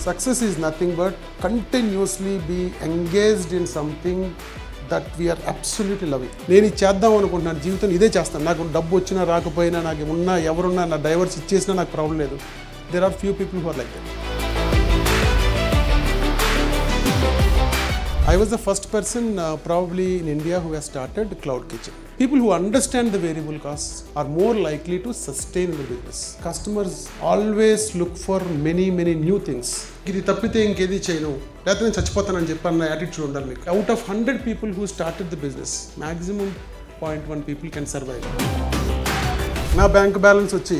Success is nothing but continuously be engaged in something that we are absolutely loving. నేను ఇది చేద్దాం అనుకుంటున్నాను, జీవితం ఇదే చేస్తాను, నాకు డబ్బు వచ్చినా రాకపోయినా, నాకు ఉన్నా ఎవరున్నా నా డైవర్స్ ఇచ్చేసినా నాకు ప్రాబ్లం లేదు. There are few people who are like that. I was the first person probably in India who has started Cloud Kitchen. People who understand the variable costs are more likely to sustain the business. Customers always look for many new things. ఇది తప్పితే ఇంకేది చేయను, లేకపోతే నేను చచ్చిపోతానని చెప్పన్న attitude ఉండాలి మీకు. Out of 100 people who started the business, maximum 0.1 people can survive. నా bank balance వచ్చి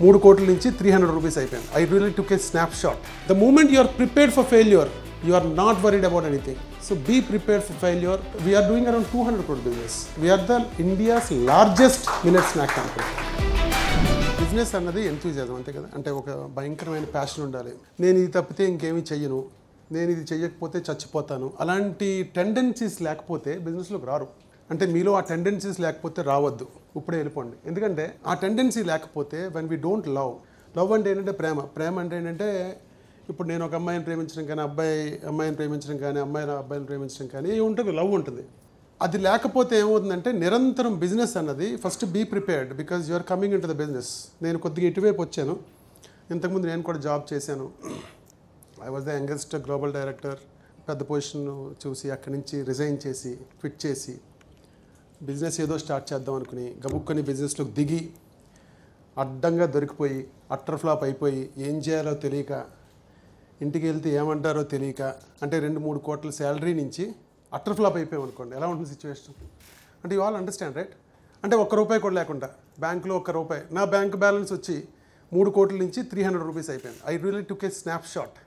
3 కోట్ల నుంచి 300 రూపీస్ అయిపోయింది. I really took a snapshot. The moment you are prepared for failure, you are not worried about anything. So be prepared for failure. We are doing around 200 crore business. We are the India's largest millet snack company. Business అన్నది enthusiasm అంతే కదా, అంటే ఒక భయంకరమైన passion ఉండాలి. నేను ఇది తప్పితే ఇంకేమీ చెయ్యను, నేను ఇది చెయ్యకపోతే చచ్చిపోతాను, అలాంటి టెండెన్సీస్ లేకపోతే బిజినెస్లోకి రారు. అంటే మీలో ఆ టెండెన్సీస్ లేకపోతే రావద్దు, ఇప్పుడే వెళ్ళిపోండి. ఎందుకంటే ఆ టెండెన్సీ లేకపోతే వెన్ వీ డోంట్ లవ్ అంటే ఏంటంటే ప్రేమ అంటే ఏంటంటే, ఇప్పుడు నేను ఒక అమ్మాయిని ప్రేమించడం కానీ, అమ్మాయిని ప్రేమించడం కానీ, అబ్బాయిని ప్రేమించడం కానీ ఉంటుంది, లవ్ ఉంటుంది. అది లేకపోతే ఏమవుతుందంటే నిరంతరం బిజినెస్ అన్నది first be prepared, because you are coming in to the business. నేను కొద్దిగా ఇటువైపు వచ్చాను, ఇంతకుముందు నేను కూడా జాబ్ చేశాను. I was the youngest global director. పెద్ద పొజిషన్ చూసి అక్కడి నుంచి రిజైన్ చేసి క్విట్ చేసి బిజినెస్ ఏదో స్టార్ట్ చేద్దాం అనుకుని గబుక్కొని బిజినెస్లోకి దిగి అడ్డంగా దొరికిపోయి అట్టర్ ఫ్లాప్ అయిపోయి ఏం చేయాలో తెలియక, ఇంటికి వెళ్తే ఏమంటారో తెలియక, అంటే 2-3 కోట్ల శాలరీ నుంచి అట్టర్ ఫ్లాప్ అయిపోయాం అనుకోండి, ఎలా ఉంటుంది సిచ్యువేషన్? అంటే యూ ఆల్ అండర్స్టాండ్ రైట్? అంటే ₹1 కూడా లేకుండా బ్యాంకులో ₹1, నా బ్యాంక్ బ్యాలెన్స్ వచ్చి 3 కోట్ల నుంచి 300 రూపీస్ అయిపోయింది. I really took A snapshot.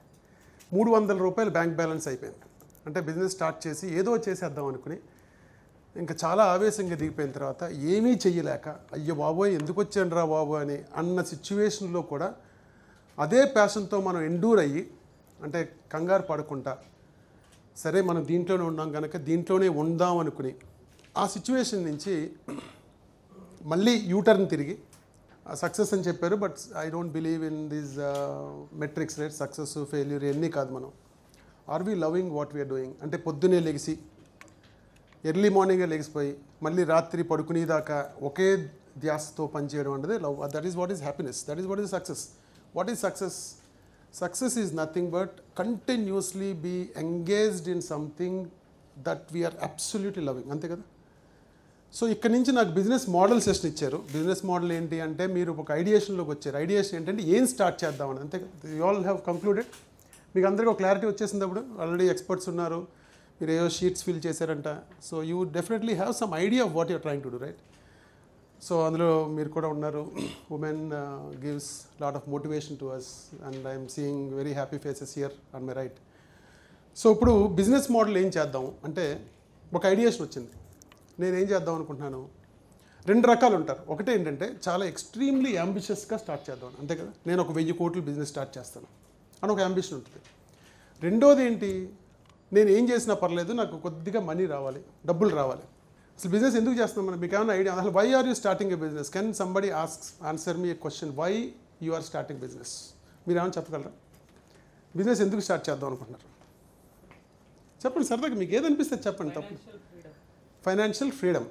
₹300 bank balance అయిపోయింది. అంటే బిజినెస్ స్టార్ట్ చేసి ఏదో చేసేద్దాం అనుకుని ఇంకా చాలా ఆవేశంగా దిగిపోయిన తర్వాత ఏమీ చెయ్యలేక, అయ్యో బాబోయ్ ఎందుకు వచ్చాను రా బాబు అని అన్న సిచ్యువేషన్లో కూడా అదే ప్యాషన్తో మనం ఎండూర్ అయ్యి, అంటే కంగారు పడకుండా సరే మనం దీంట్లోనే ఉన్నాం కనుక దీంట్లోనే ఉందాం అనుకుని ఆ సిచ్యువేషన్ నుంచి మళ్ళీ యూటర్న్ తిరిగి సక్సెస్ అని చెప్పారు. But I don't believe in these metrics right, success failure ఎన్ని కాదు. మనం are we loving what we're doing? అంటే పొద్దునే లెగిసి ఎర్లీ మార్నింగే లెగిసిపోయి మళ్ళీ రాత్రి పడుకునేదాకా ఒకే ధ్యాసతో పనిచేయడం అనేది love. That is what is happiness, that is what is success. What is success? Success is nothing but continuously be engaged in something that we are absolutely loving. అంతే కదా. సో ఇక్కడ నుంచి నాకు బిజినెస్ మోడల్ సెషన్ ఇచ్చారు. Business model ఏంటి అంటే, మీరు ఒక ఐడియేషన్లోకి వచ్చారు. ఐడియేషన్ ఏంటంటే ఏం స్టార్ట్ చేద్దామని, అంతే కదా. You all have concluded. మీకు అందరికీ ఒక క్లారిటీ వచ్చేసింది. అప్పుడు ఆల్రెడీ ఎక్స్పర్ట్స్ ఉన్నారు, మీరు ఏవో షీట్స్ ఫిల్ చేశారంట. So you definitely have some idea of what you're trying to do right. So అందులో మీరు కూడా ఉన్నారు. Women gives lot of motivation to us and I'm seeing very happy faces here on my right. So ఇప్పుడు business model ఏం చేద్దాం అంటే, ఒక ideation వచ్చింది. నేనేం చేద్దాం అనుకుంటున్నాను, 2 రకాలు ఉంటారు. ఒకటి ఏంటంటే చాలా ఎక్స్ట్రీమ్లీ అంబిషియస్గా స్టార్ట్ చేద్దాం, అంతే కదా. నేను ఒక 1000 కోట్ల బిజినెస్ స్టార్ట్ చేస్తాను అని ఒక అంబిషన్ ఉంటుంది. రెండోది ఏంటి, నేను ఏం చేసినా పర్లేదు, నాకు కొద్దిగా మనీ రావాలి, డబ్బులు రావాలి. అసలు బిజినెస్ ఎందుకు చేస్తున్నాం మనం? మీకు ఏమైనా ఐడియా? అసలు why are you starting a business? Can somebody answer me a question, why you are starting business? మీరు ఏమైనా చెప్పగలరా? బిజినెస్ ఎందుకు స్టార్ట్ చేద్దాం అనుకుంటున్నారు? చెప్పండి సరదాగా, మీకు ఏదనిపిస్తుంది చెప్పండి. తప్పు. Financial freedom.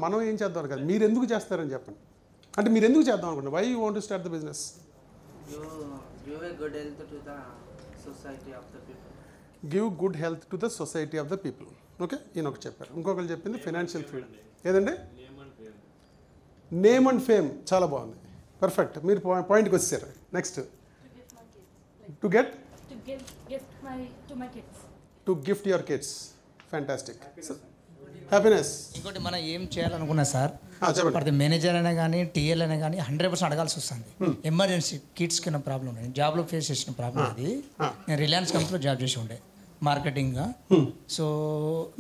మనం ఏం చేద్దాం కదా, మీరు ఎందుకు చేస్తారని చెప్పండి. అంటే మీరు ఎందుకు చేద్దాం అనుకుంటున్నారు? Why you want to start the business? Give good health to the society of the people. Okay, ఈయన ఒకటి చెప్పారు. ఇంకొకరు చెప్పింది ఫైనాన్షియల్ ఫ్రీడమ్. ఏదండి? Name and fame. చాలా బాగుంది, పర్ఫెక్ట్. మీరు పాయింట్కి వచ్చేసారు. Next, to gift your kids. Fantastic. Happiness. ఇంకోటి మనం ఏం చేయాలనుకున్నా సార్, ప్రతి మేనేజర్ అయినా కానీ టీఎల్ అయినా కానీ 100% అడగాల్సి వస్తుంది. ఎమర్జెన్సీ కిడ్స్ కింద ప్రాబ్లం ఉంది. జాబ్లో ఫేస్ చేసిన ప్రాబ్లం అది. నేను రిలయన్స్ కంపెనీలో జాబ్ చేసి ఉండే మార్కెటింగ్గా. సో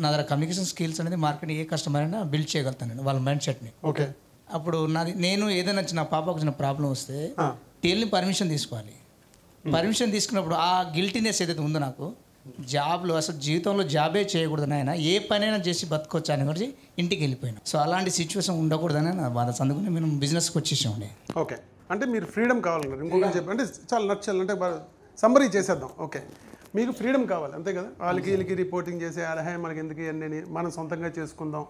నా దగ్గర కమ్యూనికేషన్ స్కిల్స్ అనేది మార్కెటింగ్ ఏ కస్టమర్ అయినా బిల్డ్ చేయగలుగుతాను నేను, వాళ్ళ మైండ్ సెట్ని. ఓకే. అప్పుడు నేను ఏదైనా నా పాపకు వచ్చిన ప్రాబ్లం వస్తే టీఎల్ని పర్మిషన్ తీసుకోవాలి. పర్మిషన్ తీసుకున్నప్పుడు ఆ గిల్టీనెస్ ఏదైతే ఉందో నాకు, జాబ్లో అసలు జీవితంలో జాబే చేయకూడదని ఆయన ఏ పనైనా చేసి బతకొచ్చు అని గురించి ఇంటికి వెళ్ళిపోయినా. సో అలాంటి సిచ్యువేషన్ ఉండకూడదని నా బాధ. అందుకని మేము బిజినెస్కి వచ్చేసామండి. ఓకే. అంటే మీరు ఫ్రీడమ్ కావాలన్నారు ఇంకొకటి చెప్పి అంటే చాలా నచ్చాలి అంటే సమ్మరీ చేసేద్దాం. ఓకే, మీకు ఫ్రీడమ్ కావాలి అంతే కదా, వాళ్ళకి వీళ్ళకి రిపోర్టింగ్ చేసే అలహే మనకి ఎందుకు ఇవన్నీ మనం సొంతంగా చేసుకుందాం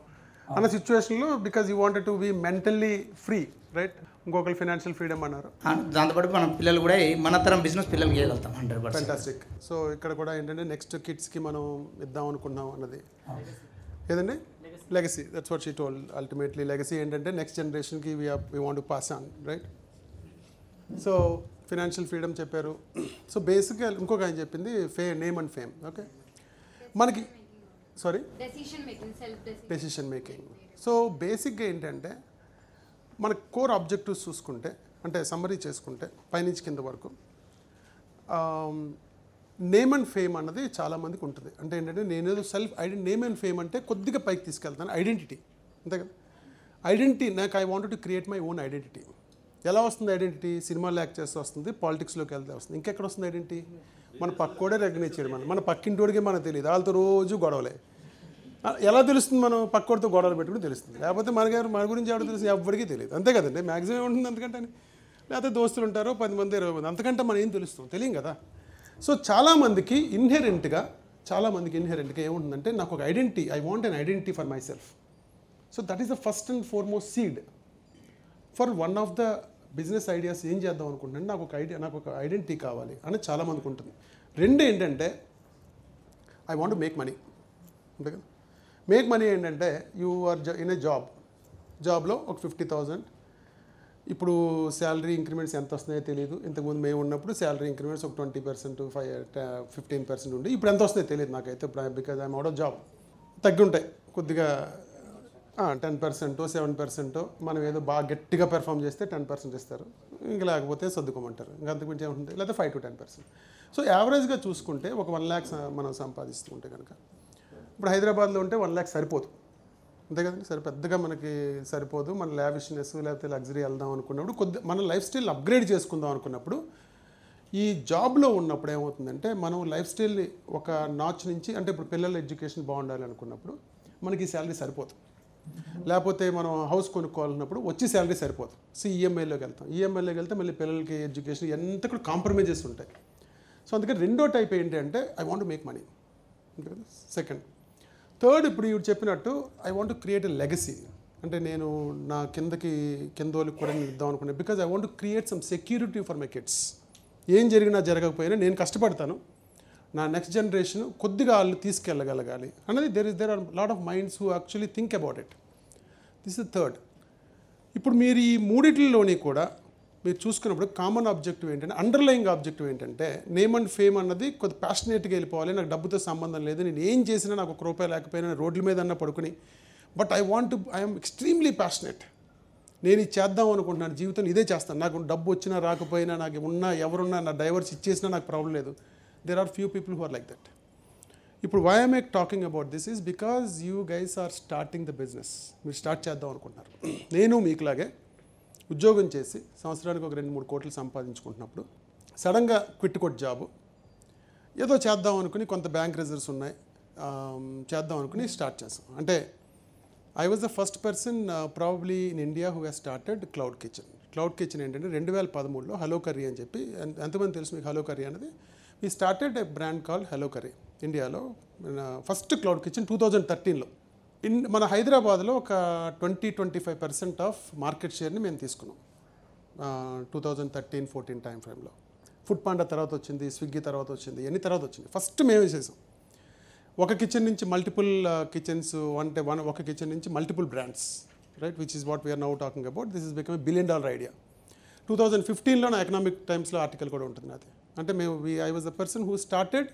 అన్న సిచ్యువేషన్లో because you wanted to be mentally free, right? ఇంకొకరు ఫైనాన్షియల్ ఫ్రీడమ్ అన్నారు. దాంతోపాటు మన పిల్లలు కూడా మన తరం బిజినెస్ పిల్లలకి చేయగలుగుతాం 100%. ఫ్యాంటాస్టిక్. సో ఇక్కడ కూడా ఏంటంటే నెక్స్ట్ కిడ్స్కి మనం ఇద్దాం అనుకున్నాం అన్నది ఏదండి legacy. That's what she told. Ultimately legacy ఏంటంటే నెక్స్ట్ జనరేషన్కి we want to pass on, right? So financial freedom చెప్పారు. సో బేసిక్గా ఇంకొక ఆయన చెప్పింది నేమ్ అండ్ ఫేమ్. ఓకే, మనకి సారీ డెసిషన్ మేకింగ్. సో బేసిక్గా ఏంటంటే మన కోర్ ఆబ్జెక్టివ్స్ చూసుకుంటే అంటే సమ్మరీ చేసుకుంటే పైనుంచి కింద వరకు నేమ్ అండ్ ఫేమ్ అన్నది చాలామందికి ఉంటుంది. అంటే ఏంటంటే నేనేదో నేమ్ అండ్ ఫేమ్ అంటే కొద్దిగా పైకి తీసుకెళ్తాను, ఐడెంటిటీ అంతే కదా. ఐడెంటిటీ నాకు I wanted to create my own identity. ఎలా వస్తుంది ఐడెంటిటీ? సినిమాలో యాక్ట్ చేస్తే వస్తుంది, పాలిటిక్స్లోకి వెళ్తే వస్తుంది. ఇంకెక్కడ వస్తుంది ఐడెంటిటీ? మన పక్కోడే రికగ్నైజ్ చేయడం, మన పక్కింటోడికి మనకు తెలియదు, వాళ్ళతో రోజు గొడవలే. ఎలా తెలుస్తుంది? మనం పక్కోడితో గొడవలు పెట్టుకుని తెలుస్తుంది. లేకపోతే మన గురించి ఎవరు తెలుస్తుంది? ఎవరికి తెలియదు, అంతే కదండి. మ్యాక్సిమం ఉంటుంది అంతకంటే. లేకపోతే దోస్తులు ఉంటారు 10 మంది 20 మంది, అంతకంటే మనం ఏం తెలుస్తాం? తెలియం కదా. సో చాలామందికి ఇన్హెరెంట్గా ఏముంటుందంటే నాకు ఒక identity, I want an identity for my self. So that is the first and foremost seed for one of the business ideas. ఏం చేద్దాం అనుకుంటున్నాను, నాకు ఒక ఐడెంటిటీ కావాలి అని చాలామందికి ఉంటుంది. రెండు ఏంటంటే I want to make money, అంతే కదా. మేక్ మనీ ఏంటంటే యూ ఆర్ ఇన్ ఏ జాబ్లో ఒక 50,000. ఇప్పుడు శాలరీ ఇంక్రిమెంట్స్ ఎంత వస్తున్నాయో తెలియదు. ఇంతకుముందు మేము ఉన్నప్పుడు శాలరీ ఇంక్రిమెంట్స్ ఒక 20%, 15% ఉండి ఇప్పుడు ఎంత వస్తున్నాయో తెలియదు నాకైతే, because I'm out of job. తగ్గి ఉంటాయి కొద్దిగా, 10%, 7%. మనం ఏదో బాగా గట్టిగా పెర్ఫామ్ చేస్తే 10% ఇస్తారు, ఇంకా లేకపోతే సర్దుకోమంటారు. ఇంకా అంతకుమించి ఏముంటుంది, లేకపోతే 5 to 10%. సో యావరేజ్గా చూసుకుంటే ఒక 1 lakh మనం సంపాదిస్తూ ఉంటే కనుక, ఇప్పుడు హైదరాబాద్లో ఉంటే 1 lakh సరిపోదు, అంతే కదండి. పెద్దగా మనకి సరిపోదు. మన లావిష్నెస్ లేకపోతే లగ్జరీ వెళ్దాం అనుకున్నప్పుడు మన లైఫ్ స్టైల్ అప్గ్రేడ్ చేసుకుందాం అనుకున్నప్పుడు ఈ జాబ్లో ఉన్నప్పుడు ఏమవుతుందంటే మనం లైఫ్ స్టైల్ని ఒక నాచ్ నుంచి, అంటే ఇప్పుడు పిల్లల ఎడ్యుకేషన్ బాగుండాలి అనుకున్నప్పుడు మనకి ఈ శాలరీ సరిపోదు. లేకపోతే మనం హౌస్ కొనుక్కోవాలన్నప్పుడు వచ్చి శాలరీ సరిపోదు. ఈఎంఐలోకి వెళ్తే మళ్ళీ పిల్లలకి ఎడ్యుకేషన్ ఎంత కూడా కాంప్రమైజెస్ ఉంటాయి. సో అందుకని రెండో టైప్ ఏంటి అంటే I want to make money, అంతే కదా. సెకండ్. థర్డ్, ఇప్పుడు ఇవి చెప్పినట్టు I want to create a legacy. అంటే నేను నా కిందోళ్ళకి కూడా నేను ఇద్దాం అనుకున్నాను. Because I want to create some security for my kids. ఏం జరిగినా జరగకపోయినా నేను కష్టపడతాను, నా నెక్స్ట్ జనరేషన్ కొద్దిగా వాళ్ళు తీసుకెళ్ళగలగాలి అన్నది. There are lot of minds who actually think about it. This is third. ఇప్పుడు మీరు ఈ మూడిట్లలోని కూడా మీరు చూసుకున్నప్పుడు కామన్ ఆబ్జెక్టివ్ ఏంటంటే, అండర్లయింగ్ ఆబ్జెక్టివ్ ఏంటంటే నేమ్ అండ్ ఫేమ్ అన్నది కొద్ది ప్యాషనేట్గా వెళ్ళిపోవాలి. నాకు డబ్బుతో సంబంధం లేదు, నేను ఏం చేసినా నాకు ₹1 లేకపోయినా రోడ్ల మీద అన్న పడుకుని, బట్ ఐఎమ్ ఎక్స్ట్రీమ్లీ ప్యాషనేట్. నేను ఇది చేద్దాం అనుకుంటున్నాను, జీవితం ఇదే చేస్తాను. నాకు డబ్బు వచ్చినా రాకపోయినా, నాకు ఉన్నా ఎవరున్నా, నా డైవర్స్ ఇచ్చేసినా నాకు ప్రాబ్లం లేదు. There are few people who are like that. ఇప్పుడు why I'm talking about this is because you guys are starting the business. మీరు స్టార్ట్ చేద్దాం అనుకుంటున్నారు. నేను మీకులాగే ఉద్యోగం చేసి సంవత్సరానికి ఒక 2-3 కోట్లు సంపాదించుకుంటున్నప్పుడు సడన్గా క్విట్ కొట్టి జాబు ఏదో చేద్దాం అనుకుని, కొంత బ్యాంక్ రిజర్వ్స్ ఉన్నాయి, చేద్దాం అనుకుని స్టార్ట్ చేసాం. అంటే I was the first person probably in India who has started cloud kitchen. Cloud kitchen ఏంటంటే 2013లో హలో కర్రీ అని చెప్పి, ఎంతమంది తెలుసు మీకు హలో కర్రీ అనేది? We started a brand called Hello Curry ఇండియాలో. ఫస్ట్ క్లౌడ్ కిచెన్ 2013లో. మన హైదరాబాద్లో ఒక 20-25% ఆఫ్ మార్కెట్ షేర్ని మేము తీసుకున్నాం 2013-14 టైం ఫ్రేమ్లో. ఫుడ్ పాండా తర్వాత వచ్చింది, స్విగ్గీ తర్వాత వచ్చింది, ఎన్ని తర్వాత వచ్చింది. ఫస్ట్ మేమే చేసాం. ఒక కిచెన్ నుంచి మల్టిపుల్ కిచెన్స్, అంటే ఒక కిచెన్ నుంచి multiple brands, right, which is what we're now talking about. This is become $1 billion idea. 2015లో నా ఎకనామిక్ టైమ్స్లో ఆర్టికల్ కూడా ఉంటుంది నాది. అంటే I was the person who started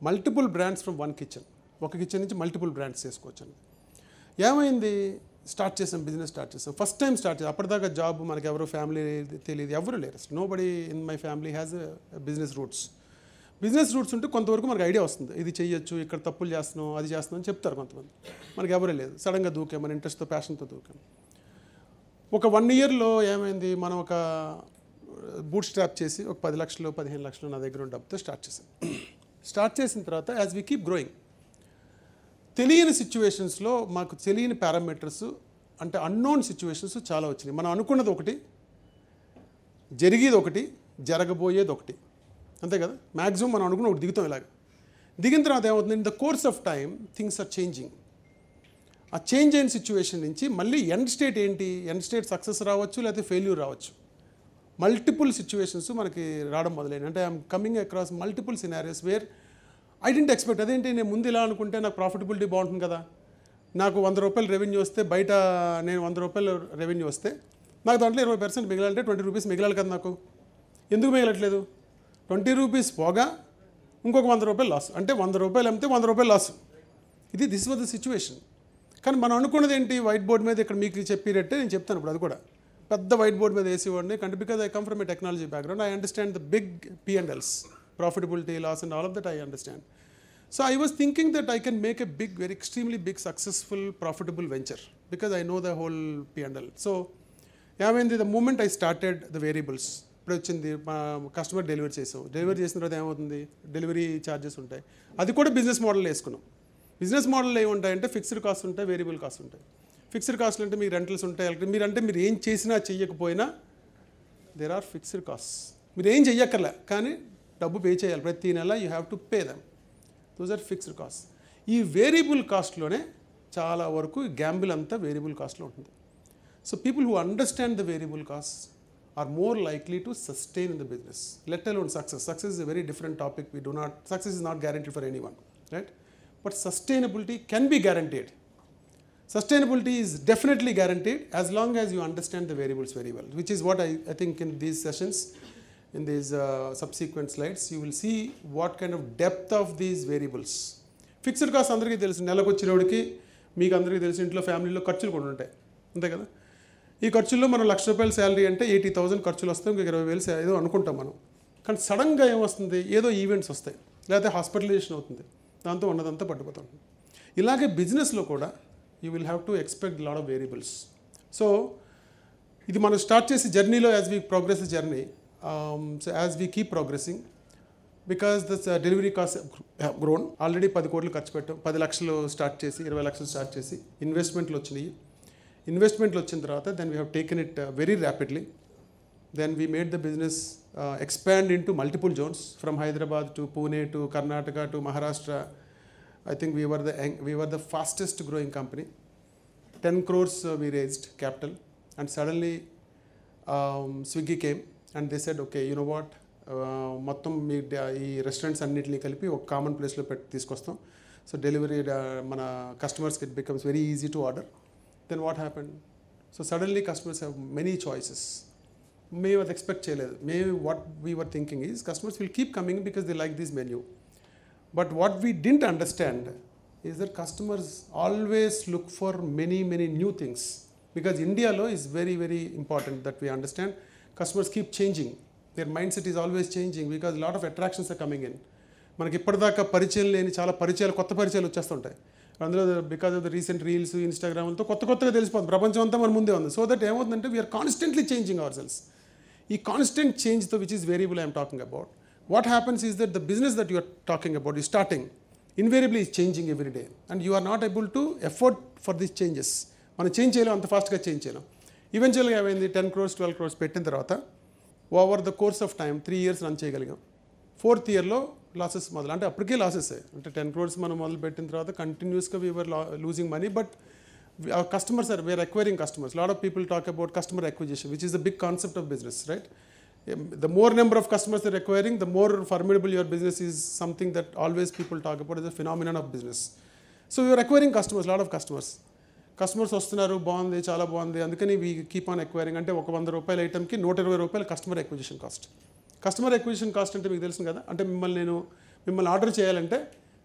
multiple brands from one kitchen. ఒక కిచెన్ నుంచి మల్టిపుల్ బ్రాండ్స్ చేసుకోవచ్చు. ఏమైంది? బిజినెస్ స్టార్ట్ చేసాం. ఫస్ట్ టైం స్టార్ట్ చేసాం. అప్పటిదాకా జాబ్ మనకి ఎవరు ఫ్యామిలీ తెలియదు, ఎవరు లేరు. Nobody in my family has business roots ఉంటే కొంతవరకు మనకు ఐడియా వస్తుంది, ఇది చెయ్యొచ్చు, ఇక్కడ తప్పులు చేస్తున్నాం, అది చేస్తున్నాం అని చెప్తారు కొంతమంది. మనకి ఎవరే లేదు, సడన్గా దూకాం, మన ఇంట్రెస్ట్తో ప్యాషన్తో దూకాం. ఒక 1 yearలో ఏమైంది, మనం ఒక బూట్ స్ట్రాప్ చేసి ఒక 10 లక్షలు 15 లక్షలు నా దగ్గర ఉన్న డబ్బుతో స్టార్ట్ చేసిన తర్వాత యాజ్ వీ కీప్ గ్రోయింగ్, తెలియని సిచ్యువేషన్స్లో మాకు తెలియని పారామీటర్స్, అంటే అన్నోన్ సిచ్యువేషన్స్ చాలా వచ్చినాయి. మనం అనుకున్నది ఒకటి జరిగేది ఒకటి, జరగబోయేది ఒకటి, అంతే కదా. మ్యాక్సిమం మనం అనుకున్న ఒకటి దిగుతాం. ఇలాగ దిగిన తర్వాత ఏమవుతుంది, in the course of time things are changing. ఆ చేంజ్ అయిన సిచ్యువేషన్ నుంచి మళ్ళీ ఎండ్ స్టేట్ ఏంటి, ఎండ్ స్టేట్ సక్సెస్ రావచ్చు, లేకపోతే ఫెయిల్యూర్ రావచ్చు. మల్టిపుల్ సిచ్యువేషన్స్ మనకి రావడం మొదలైన, అంటే I'm coming across multiple scenarios where I didn't expect. అదేంటి, నేను ముందు ఇలా అనుకుంటే నాకు ప్రాఫిటబిలిటీ బాగుంటుంది కదా, నాకు 100 రూపాయలు రెవెన్యూ వస్తే, బయట నేను 100 రూపాయలు రెవెన్యూ వస్తే నాకు దాంట్లో 20% మిగిలాలంటే 20 రూపీస్ మిగిలాలి కదా నాకు. ఎందుకు మిగలట్లేదు? 20 రూపీస్ పోగా ఇంకొక 100 రూపాయలు లాస్, అంటే 100 రూపాయలు అమ్మితే 100 రూపాయలు loss. This was the situation. కానీ మనం అనుకున్నది ఏంటి, వైట్ బోర్డ్ మీద ఇక్కడ మీకు చెప్పినట్టే నేను చెప్తాను ఇప్పుడు. అది కూడా పెద్ద వైట్ బోర్డ్ మీద వేసేవాడిని, అంటే because I come from a technology background, I understand the big P&Ls, profitability, loss and all of that I understand. So I was thinking that I can make a big, very extremely big, successful, profitable venture because I know the whole P&L. So ఏమైంది, the moment I started the variables, ఇప్పుడు వచ్చింది customer delivery చేసాం, delivery చేసిన తర్వాత ఏమవుతుంది, delivery charges ఉంటాయి. అది కూడా బిజినెస్ మోడల్ వేసుకున్నాం. బిజినెస్ మోడల్ ఏముంటాయంటే ఫిక్స్డ్ కాస్ట్ ఉంటాయి, వేరియబుల్ కాస్ట్ ఉంటాయి. ఫిక్స్డ్ కాస్ట్లు అంటే మీకు రెంటల్స్ ఉంటాయి, మీరు ఏం చేసినా చెయ్యకపోయినా దేర్ ఆర్ ఫిక్స్డ్ కాస్ట్. మీరు ఏం చెయ్యక్కర్లే కానీ డబ్బు పే చేయాలి ప్రతి నెల, you have to pay them. Those are fixed cost. ఈ వేరియబుల్ కాస్ట్లోనే చాలా వరకు గ్యాంబుల్ అంతా వేరియబుల్ కాస్ట్లో ఉంటుంది. So people who understand the variable cost are more likely to sustain in the business, let alone success. Success is a very different topic. Success is not guaranteed for anyone, right? But sustainability can be guaranteed. Sustainability is definitely guaranteed as long as you understand the variables very well, which is what I think in these sessions, in these subsequent slides, you will see what kind of depth of these variables. Fixed cost అందరికీ తెలుసు, నెలకు వచ్చినోడికి మీకు అందరికీ తెలుసు, ఇంట్లో ఫ్యామిలీలో ఖర్చులు కూడా ఉంటాయి, అంతే కదా. ఈ ఖర్చుల్లో మనం ₹1,00,000 శాలరీ అంటే 80,000 ఖర్చులు వస్తాయి, ఇంకొక 20,000 ఏదో అనుకుంటాం మనం. కానీ సడన్గా ఏమొస్తుంది, ఏదో ఈవెంట్స్ వస్తాయి, లేకపోతే హాస్పిటలైజేషన్ అవుతుంది, దాంతో ఉన్నదంతా పట్టుకుపోతాం. ఇలాగే బిజినెస్లో కూడా you will have to expect lot of variables. So ఇది మనం స్టార్ట్ చేసి జర్నీలో as we progress journey, so as we keep progressing, because this delivery costs have grown, already 10 కోట్లు ఖర్చు పెట్టాం, 10 లక్షలు స్టార్ట్ చేసి 20 లక్షలు స్టార్ట్ చేసి ఇన్వెస్ట్మెంట్లు వచ్చినాయి. ఇన్వెస్ట్మెంట్లు వచ్చిన తర్వాత then we have taken it very rapidly. Then we made the business expand into multiple zones from Hyderabad to Pune to Karnataka to Maharashtra. I think we were the fastest growing company. 10 crores we raised capital, and suddenly Swiggy came and they said, okay, you know what, మొత్తం మీ ఈ restaurants అన్నింటినీ కలిపి ఒక common ప్లేస్లో తీసుకొస్తాం. So delivery మన కస్టమర్స్కి it becomes very easy to order. Then what happened, so suddenly customers have many choices. మేము అది ఎక్స్పెక్ట్ చేయలేదు. What we were thinking is customers will keep coming because they like this menu. But what we didn't understand is that customers always look for many new things, because ఇండియాలో is very important that we understand. Customers keep changing. Their mindset is always changing because a lot of attractions are coming in. మనకి ఇప్పటిదాకా పరిచయం లేని చాలా పరిచయాలు, కొత్త పరిచయాలు వచ్చేస్తుంటాయి. అందులో because of the recent reels, ఇన్స్టాగ్రామ్తో కొత్తగా తెలిసిపోతుంది, ప్రపంచం అంతా మన ముందే ఉంది. సో దట్ ఏమవుతుందంటే we're constantly changing our sales. ఈ కాన్స్టెంట్ చేంజ్తో which is variable I'm talking about, what happens is that the business that you're talking about ఈ starting invariably is changing every day and you are not able to afford for these changes. మనం change చేయలేం, అంత ఫాస్ట్గా change చేయలేం. ఈవెన్చువల్గా ఏమైంది, 10 crores 12 crores పెట్టిన తర్వాత over the course of time 3 years run చేయగలిగాం. 4th yearలో లాసెస్ మొదలు, అంటే అప్పటికే లాసెస్, అంటే 10 crores మనం మొదలు పెట్టిన తర్వాత కంటిన్యూస్గా we're losing money. But our customers we are acquiring customers. A lot of people talk about customer acquisition, which is the big concept of business, right? The more number of customers they're acquiring, the more formidable your business is, something that always people talk about as a phenomenon of business. So we are acquiring customers, a lot of customers. Customers వస్తున్నారు, బాగుంది, చాలా బాగుంది, అందుకని we keep on acquiring. అంటే ఒక ₹100 ఐటమ్కి ₹120 customer acquisition cost. Customer acquisition cost అంటే మీకు తెలుసు కదా, అంటే మిమ్మల్ని ఆర్డర్ చేయాలంటే,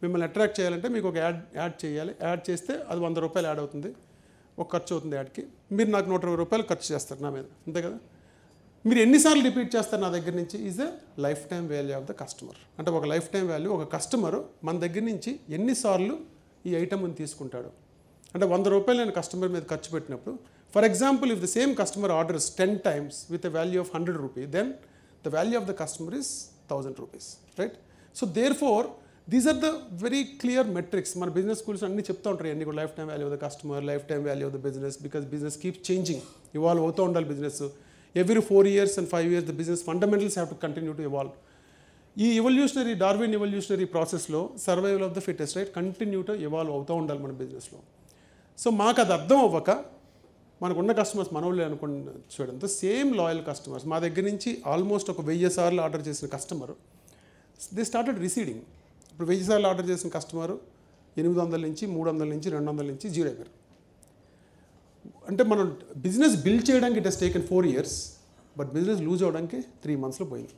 మిమ్మల్ని అట్రాక్ట్ చేయాలంటే మీకు ఒక యాడ్ చేయాలి. యాడ్ చేస్తే అది ₹100 యాడ్ అవుతుంది, ఒక ఖర్చు అవుతుంది యాడ్కి. మీరు నాకు ₹120 ఖర్చు చేస్తారు నా మీద, అంతే కదా. మీరు ఎన్నిసార్లు రిపీట్ చేస్తారు నా దగ్గర నుంచి is a life time value of the customer. అంటే ఒక లైఫ్ టైం వాల్యూ, ఒక కస్టమర్ మన దగ్గర నుంచి ఎన్నిసార్లు ఈ ఐటమ్ని తీసుకుంటాడు. అంటే ₹100 నేను కస్టమర్ మీద ఖర్చు పెట్టినప్పుడు, for example if the same customer orders 10 times with a value of ₹100, then the value of the customer is ₹1000, right. So therefore these are the very clear metrics. మన బిజినెస్ స్కూల్స్ అన్నీ చెప్తూ ఉంటారు అన్ని కూడా, lifetime value of the customer, lifetime value of the business, because business keep changing, evolve అవుతూ ఉండాలి business. Every 4 years and 5 years, the business fundamentals have to continue to evolve. ఈ Darwin evolutionary ప్రాసెస్లో survival of the fittest, right, continue to evolve అవుతూ ఉండాలి మన బిజినెస్లో. So మాకు అది అర్థం అవ్వక మనకున్న కస్టమర్స్ మనోళ్ళే అనుకుని చూడంతో సేమ్ లాయల్ కస్టమర్స్ మా దగ్గర నుంచి ఆల్మోస్ట్ ఒక 1000 సార్లు ఆర్డర్ చేసిన కస్టమర్ దే స్టార్టెడ్ రిసీడింగ్. ఇప్పుడు 1000 సార్లు ఆర్డర్ చేసిన కస్టమర్ 800 నుంచి 300 నుంచి 200 నుంచి 0 అయిపోయారు. అంటే మనం బిజినెస్ బిల్డ్ చేయడానికి it has taken 4 years, but business lose అవ్వడానికి 3 monthsలో పోయింది.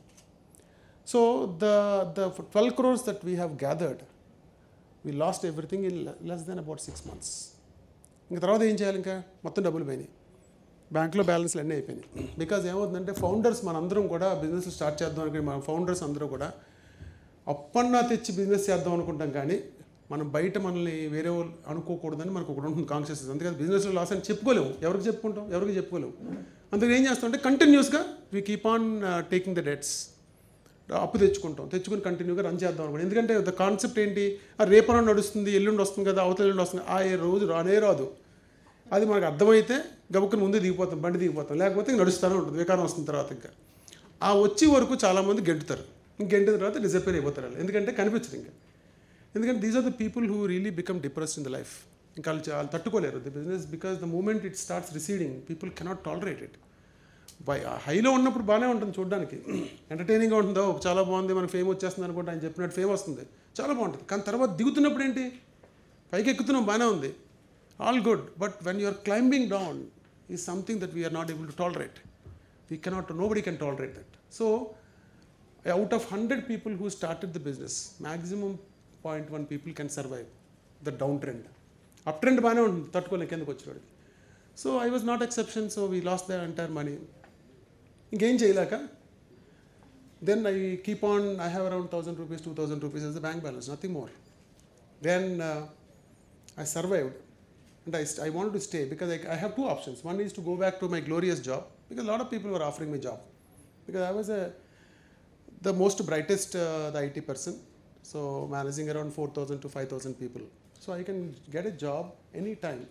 So the 12 crores that we have gathered, we lost everything in less than about 6 months. ఇంకా తర్వాత ఏం చేయాలి, ఇంకా మొత్తం డబ్బులు పోయినాయి, బ్యాంక్లో బ్యాలెన్స్లు అన్నీ అయిపోయినాయి. బికాజ్ ఏమవుతుందంటే ఫౌండర్స్ మనందరం కూడా బిజినెస్ స్టార్ట్ చేద్దాం అనుకుని మన ఫౌండర్స్ అందరూ కూడా అప్పన్నా తెచ్చి బిజినెస్ చేద్దాం అనుకుంటాం, కానీ మనం బయట మనల్ని వేరే వాళ్ళు అనుకోకూడదని మనకు ఒకటి ఉంటుంది కాన్షియస్. అందుకని బిజినెస్లో లాస్ అని చెప్పుకోలేము, ఎవరికి చెప్పుకోలేము. అందుకని ఏం చేస్తాం అంటే కంటిన్యూస్గా we keep on taking the debts, అప్పు తెచ్చుకొని కంటిన్యూగా రన్ చేద్దాం అనుకోండి. ఎందుకంటే ద కాన్సెప్ట్ ఏంటి, రేపన నడుస్తుంది, ఎల్లుండి వస్తుంది కదా, అవతల ఎల్లుండి వస్తుంది, ఆ రోజు రాదు. అది మనకు అర్థమైతే గబుక్కుని ముందే బండి దిగిపోతాం, లేకపోతే నడుస్తూనే ఉంటుంది, వికారం వస్తున్న తర్వాత. ఇంకా ఆ వచ్చే వరకు చాలామంది గెంటుతారు, గెంటిన తర్వాత డిసప్పేర్ అయిపోతారు వాళ్ళు, ఎందుకంటే కనిపించదు ఇంకా. ఎందుకంటే these are the people who really become depressed in the life. ఇంకా వాళ్ళు తట్టుకోలేరు the business, because the moment it starts receding people cannot tolerate it. హైలో ఉన్నప్పుడు బాగానే ఉంటుంది, చూడడానికి ఎంటర్టైనింగ్గా ఉంటుందో, చాలా బాగుంది, మనకు ఫేమ్ వచ్చేస్తుంది అనుకుంటే ఆయన చెప్పినట్టు ఫేమ్ వస్తుంది, చాలా బాగుంటుంది. కానీ తర్వాత దిగుతున్నప్పుడు ఏంటి, పైకి ఎక్కుతున్నాం బాగానే ఉంది, all good, but when you're climbing down is something that we're not able to tolerate. Nobody can tolerate that. So out of 100 people who started the business, maximum 0.1 people can survive the downtrend. Uptrend బాగానే ఉంటుంది, తట్టుకోలేక ఎందుకు వచ్చేవాడికి. So I was not exception. So we lost the entire money. ఇంకేం చేయలేక then I keep on, I have around 1000 rupees, 2000 rupees as the bank balance, nothing more. Then I survived and I wanted to stay because I have two options. One is to go back to my glorious job, because a lot of people were offering me job, because I was the most brightest the IT person, so managing around 4,000 to 5,000 people. So I can get a job anytime.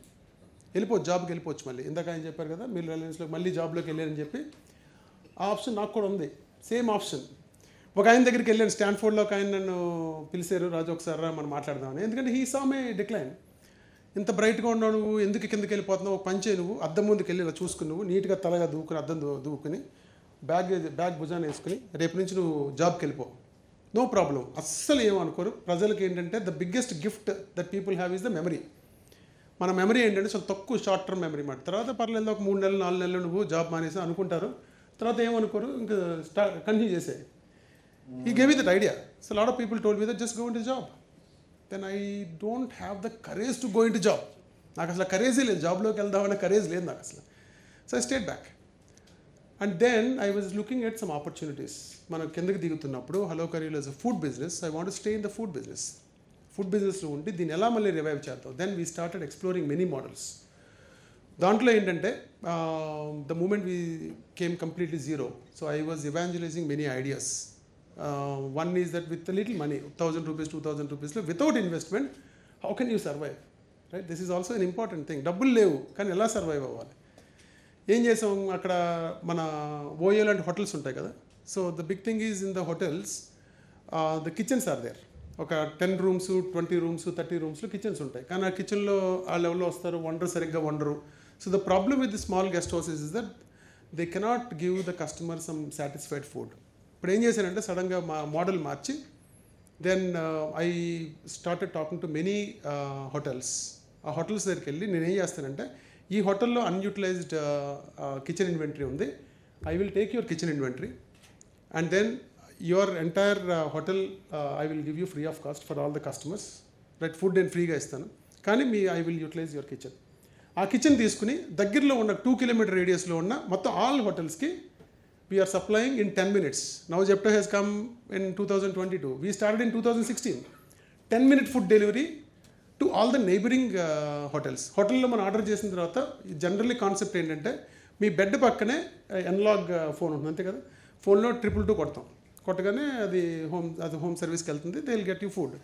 జాబ్కి వెళ్ళిపోవచ్చు మళ్ళీ. ఇందాక ఆయన చెప్పారు కదా, మీరు రిలయన్స్లో మళ్ళీ జాబ్లోకి వెళ్ళారని చెప్పి, ఆ ఆప్షన్ నాకు కూడా ఉంది, సేమ్ ఆప్షన్. ఒక ఆయన దగ్గరికి వెళ్ళాను, స్టాన్ఫోర్డ్లో ఒక ఆయన నన్ను పిలిచారు, రాజు ఒకసారి రా మనం మాట్లాడదామని. ఎందుకంటే హీ సా మై డిక్లైన్. ఇంత బ్రైట్గా ఉన్నావు నువ్వు, ఎందుకు కిందకి వెళ్ళిపోతున్నావు, ఒక పంచే నువ్వు, అద్దం ముందుకు వెళ్ళి ఇలా చూసుకుని, నువ్వు నీట్గా తలగా దూకుని, అద్దం దూకుని, బ్యాగ్ భుజాన్ని వేసుకుని, రేపు నుంచి నువ్వు జాబ్కి వెళ్ళిపో, నో ప్రాబ్లం. అస్సలు ఏమనుకోరు. ప్రజలకు ఏంటంటే the biggest gift that people have is the memory. మన మెమరీ ఏంటంటే చాలా తక్కువ, షార్ట్ టర్మ్ మెమరీ మాట. తర్వాత పర్లేదు ఒక 3 నెలలు 4 నెలలు నువ్వు జాబ్ మానేసి అనుకుంటారు, తర్వాత ఏమనుకోరు, ఇంకా కంటిన్యూ చేసే. He gave me that idea. So a lot of people told me that just go into job. Then I don't have the courage to go into job. నాకు అసలు కరేజే లేదు, జాబ్లోకి వెళ్దామనే కరేజ్ లేదు నాకు అసలు. So I stayed back. And then I was looking at some opportunities. మనం కిందకి దిగుతున్నప్పుడు Hello కరీలో is a food business, I want to stay in the food business. Food బిజినెస్లో ఉండి దీన్ని ఎలా మళ్ళీ రివైవ్ చేద్దాం. Then we started exploring many models. దాంట్లో ఏంటంటే the moment we came completely zero. So I was evangelising many ideas. One is that with a little money, 1,000 rupees, 2,000 rupees, without investment, how can you survive? Right? This is also an important thing. డబ్బులు లేవు కానీ ఎలా survive అవ్వాలి. ఏం చేసాం, అక్కడ మన OYO లాంటి హోటల్స్ ఉంటాయి కదా. So the big thing is in the hotels the kitchens are there. ఒక 10 rooms, 20 rooms, 30 rooms కిచెన్స్ ఉంటాయి. కానీ ఆ కిచెన్లో ఆ లెవెల్లో వస్తారు, సరిగ్గా వండరు. So the problem with the small guest houses is that they cannot give the customer some satisfied food. ఇప్పుడు ఏం చేశానంటే సడన్గా మా మోడల్ మార్చి, then I started talking to many hotels. ఆ హోటల్స్ దగ్గరికి వెళ్ళి నేను ఏం చేస్తానంటే, ఈ హోటల్లో అన్యూటిలైజ్డ్ కిచెన్ ఇన్వెంటరీ ఉంది, I will take your kitchen inventory and then your entire hotel I will give you free of cost for all the customers. Right, food నేను ఫ్రీగా ఇస్తాను, కానీ I will utilise your kitchen. ఆ kitchen తీసుకుని దగ్గరలో ఉన్న 2 kilometer రేడియస్లో ఉన్న మొత్తం all హోటల్స్కి we are supplying in 10 minutes. Now Zepto has come in 2022. We started in 2016. 10-minute food delivery to all the neighboring hotels. హోటల్లో మనం ఆర్డర్ చేసిన తర్వాత జనరల్లీ కాన్సెప్ట్ ఏంటంటే, మీ బెడ్ పక్కనే ఎన్లాగ్ ఫోన్ ఉంటుంది అంతే కదా, ఫోన్లో 222 కొడతాం, కొట్టగానే అది హోమ్ సర్వీస్కి వెళ్తుంది, they will get you food.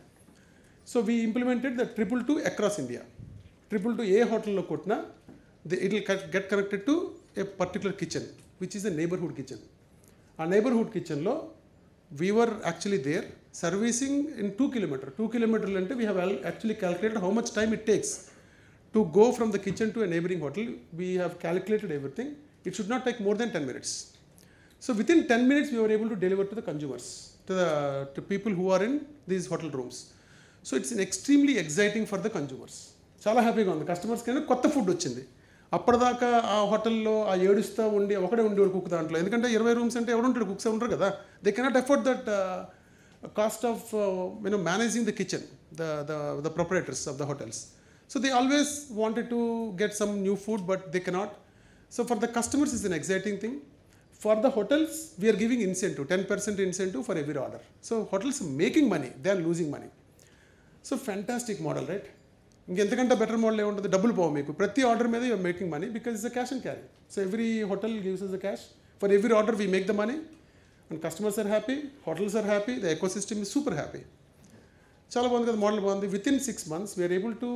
So we implemented the 222 across India. 222 ఏ హోటల్లో కొట్టినా it will get connected to A particular kitchen. which is a neighborhood kitchen. ఆ neighborhood kitchen లో we were actually there servicing in 2 kilometers. 2 kilometers అంటే we have actually calculated how much time it takes to go from the kitchen to a neighboring hotel. We have calculated everything. It should not take more than 10 minutes. So within 10 minutes, we were able to deliver to the consumers, to people who are in these hotel rooms. So it's extremely exciting for the consumers. చాలా హ్యాపీగా ఉంది customers కైనా కొత్త food వచ్చింది. అప్పటిదాకా ఆ హోటల్లో ఆ ఏడుస్తూ ఉండి ఒకడే ఉండేవాడు కుక్ దాంట్లో, ఎందుకంటే 20 రూమ్స్ అంటే ఎవరు ఉంటాడు, కుక్స్ ఉంటారు కదా. They cannot afford that cost of managing the kitchen, the proprietors of the hotels. So they always wanted to get some new food, but they cannot. So for the customers, it's an exciting thing. For the hotels, we are giving incentive, 10% incentive for every order. So hotels are making money, they are losing money. So fantastic model, right? ఇంకెంతకంటే better model ఏముంటుంది, డబ్బులు పోవు మీకు. ప్రతి order మీద you're making money because it's a cash and carry. So every hotel gives us the cash. For every order we make the money and customers are happy, hotels are happy, the ecosystem is super happy. చాలా బాగుంది కదా, model బాగుంది. Within 6 months we're able to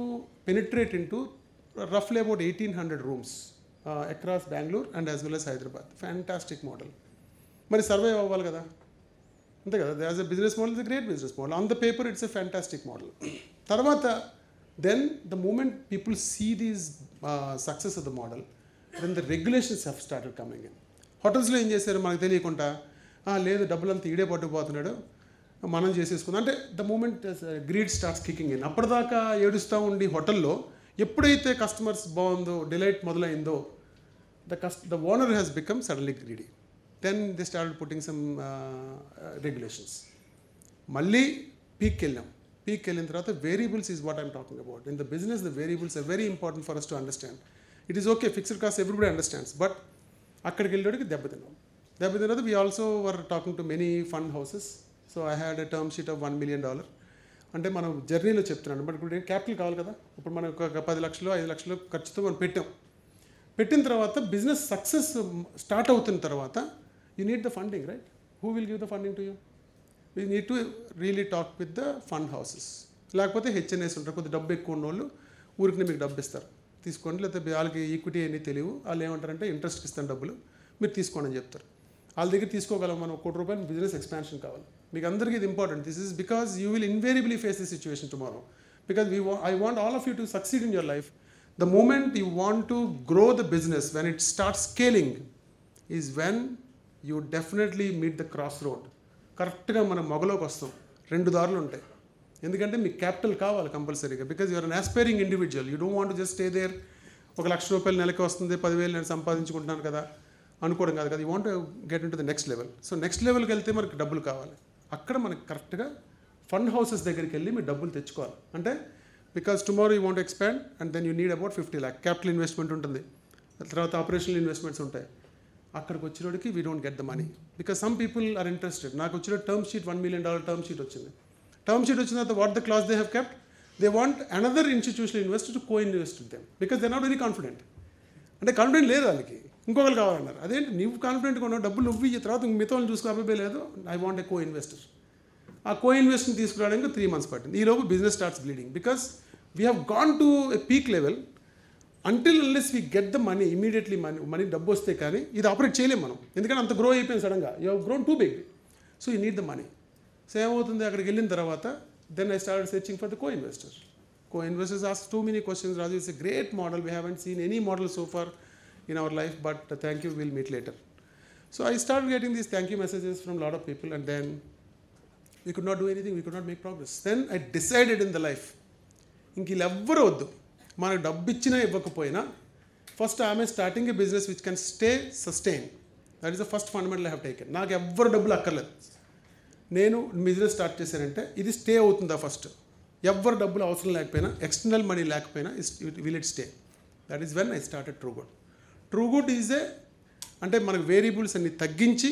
penetrate into రఫ్లీ about 1800 rooms across Bengaluru and as well as Hyderabad. Fantastic model. మరి survive అవ్వాలి కదా, అంతే కదా. As a business model is a great business model. On the paper it's a fantastic model. తర్వాత then the moment people see these success of the model, then the regulations have started coming in. హోటల్స్లో ఏం చేశారు మనకు తెలియకుండా, లేదు డబ్బులంతా ఈడే పట్టుకుపోతున్నాడు, మనం చేసేసుకుందాం అంటే the moment greed starts kicking in. అప్పటిదాకా ఏడుస్తూ ఉండి హోటల్లో ఎప్పుడైతే కస్టమర్స్ బాగుందో, డిలైట్ మొదలైందో, the owner has become suddenly greedy. Then they started putting some regulations. మళ్ళీ పీక్కి వెళ్ళాం. పీక్కి వెళ్ళిన తర్వాత variables is what I'm talking about. In the business the variables are very important for us to understand. It is okay, fixed cost everybody understands, but అక్కడికి వెళ్ళేటికి దెబ్బతిన్నాం. దెబ్బతిన్నది we also were talking to many fund houses. So I had a term sheet of $1 million. అంటే మనం జర్నీలో చెప్తున్నాను, but ఇప్పుడు capital కావాలి కదా. ఇప్పుడు మనం ఒక 10 లక్షలు 5 లక్షలు ఖర్చుతో మనం పెట్టిన తర్వాత బిజినెస్ సక్సెస్ స్టార్ట్ అవుతున్న తర్వాత you need the funding, right? Who will give the funding to you? You need to really talk with the fund houses. లేకపోతే హెచ్ఎన్ఎస్ ఉంటారు, కొద్ది డబ్బు ఎక్కువ ఉన్న వాళ్ళు ఊరికి మీకు డబ్బు ఇస్తారు, తీసుకోండి. లేకపోతే వాళ్ళకి ఈక్విటీ అని తెలియవు, వాళ్ళు ఏమంటారంటే ఇంట్రెస్ట్కి ఇస్తాను డబ్బులు, మీరు తీసుకోండి అని చెప్తారు. వాళ్ళ దగ్గర తీసుకోగలం మనం ₹1 కోటి బిజినెస్ ఎక్స్పాన్షన్ కావాలి. మీకు అందరికీ ఇది important. This is because you will invariably face this situation tomorrow. Because I want all of you to succeed in your life. The moment you want to grow the business, when it start scaling, is when you definitely meet the cross road. కరెక్ట్గా మనం మొగలోకి వస్తాం. 2 దారులు ఉంటాయి. ఎందుకంటే మీకు capital కావాలి కంపల్సరీగా, because you're an aspiring individual. You don't want just stay there. ₹1,00,000 నెలకి వస్తుంది, 10,000 నేను సంపాదించుకుంటున్నాను కదా అనుకోవడం కాదు కదా. You want get in to the next level. So next లెవెల్కి వెళ్తే మనకి డబ్బులు కావాలి. అక్కడ మనకి కరెక్ట్గా ఫండ్ హౌసెస్ దగ్గరికి వెళ్ళి మీరు డబ్బులు తెచ్చుకోవాలి. అంటే because tomorrow you want expand and then you need about 50 lakh capital investment ఉంటుంది, తర్వాత ఆపరేషనల్ ఇన్వెస్ట్మెంట్స్ ఉంటాయి. అక్కడికి వచ్చినోడికి we don't get the money because some people are interested. నాకు వచ్చిన term sheet $1 million term sheet వచ్చింది. టర్మ్ షీట్ వచ్చిన తర్వాత what the clause they have kept, they want another institutional investor to co invest with them because they not very confident. అంటే confident లేదు వాళ్ళకి, ఇంకొకరు కావాలన్నారు. అదేంటి నువ్వు కాన్ఫిడెంట్గా ఉన్నావు, డబ్బులు నువ్వు ఇయ్యి, తర్వాత మిగతా వాళ్ళు చూసుకో, అబ్బాయి లేదు, I want a co investor. ఆ కో ఇన్వెస్ట్ని తీసుకురావడానికి 3 months పట్టింది. ఈలోపు business starts bleeding because we have gone to A peak level. Until unless we get the money immediately, money డబ్బు వస్తే కానీ ఇది ఆపరేట్ చేయలేము మనం, ఎందుకంటే అంత గ్రో అయిపోయింది సడన్గా. You have grown too big, so you need the money. So ఏమవుతుంది, అక్కడికి వెళ్ళిన తర్వాత then I started searching for the co investor. Co investors ask too many questions. Raju, it's a great model. We haven't seen any model so far in our life, but thank you, we'll meet later. So I started getting these thank you messages from a lot of people, and then we could not do anything, we could not make progress. Then I decided in the life, ఇంక వీళ్ళెవ్వరూ వద్దు, మనకు డబ్బు ఇచ్చినా ఇవ్వకపోయినా first ఆమె starting a business which can stay sustain. That is the first fundamental I have taken. నాకు ఎవ్వరు డబ్బులు అక్కర్లేదు, నేను బిజినెస్ స్టార్ట్ చేశానంటే ఇది స్టే అవుతుందా ఫస్ట్. ఎవ్వరు డబ్బులు అవసరం లేకపోయినా, ఎక్స్టర్నల్ మనీ లేకపోయినా will it stay. That is when I started Truegood. Truegood is a, అంటే మనకు వేరియబుల్స్ అన్ని తగ్గించి,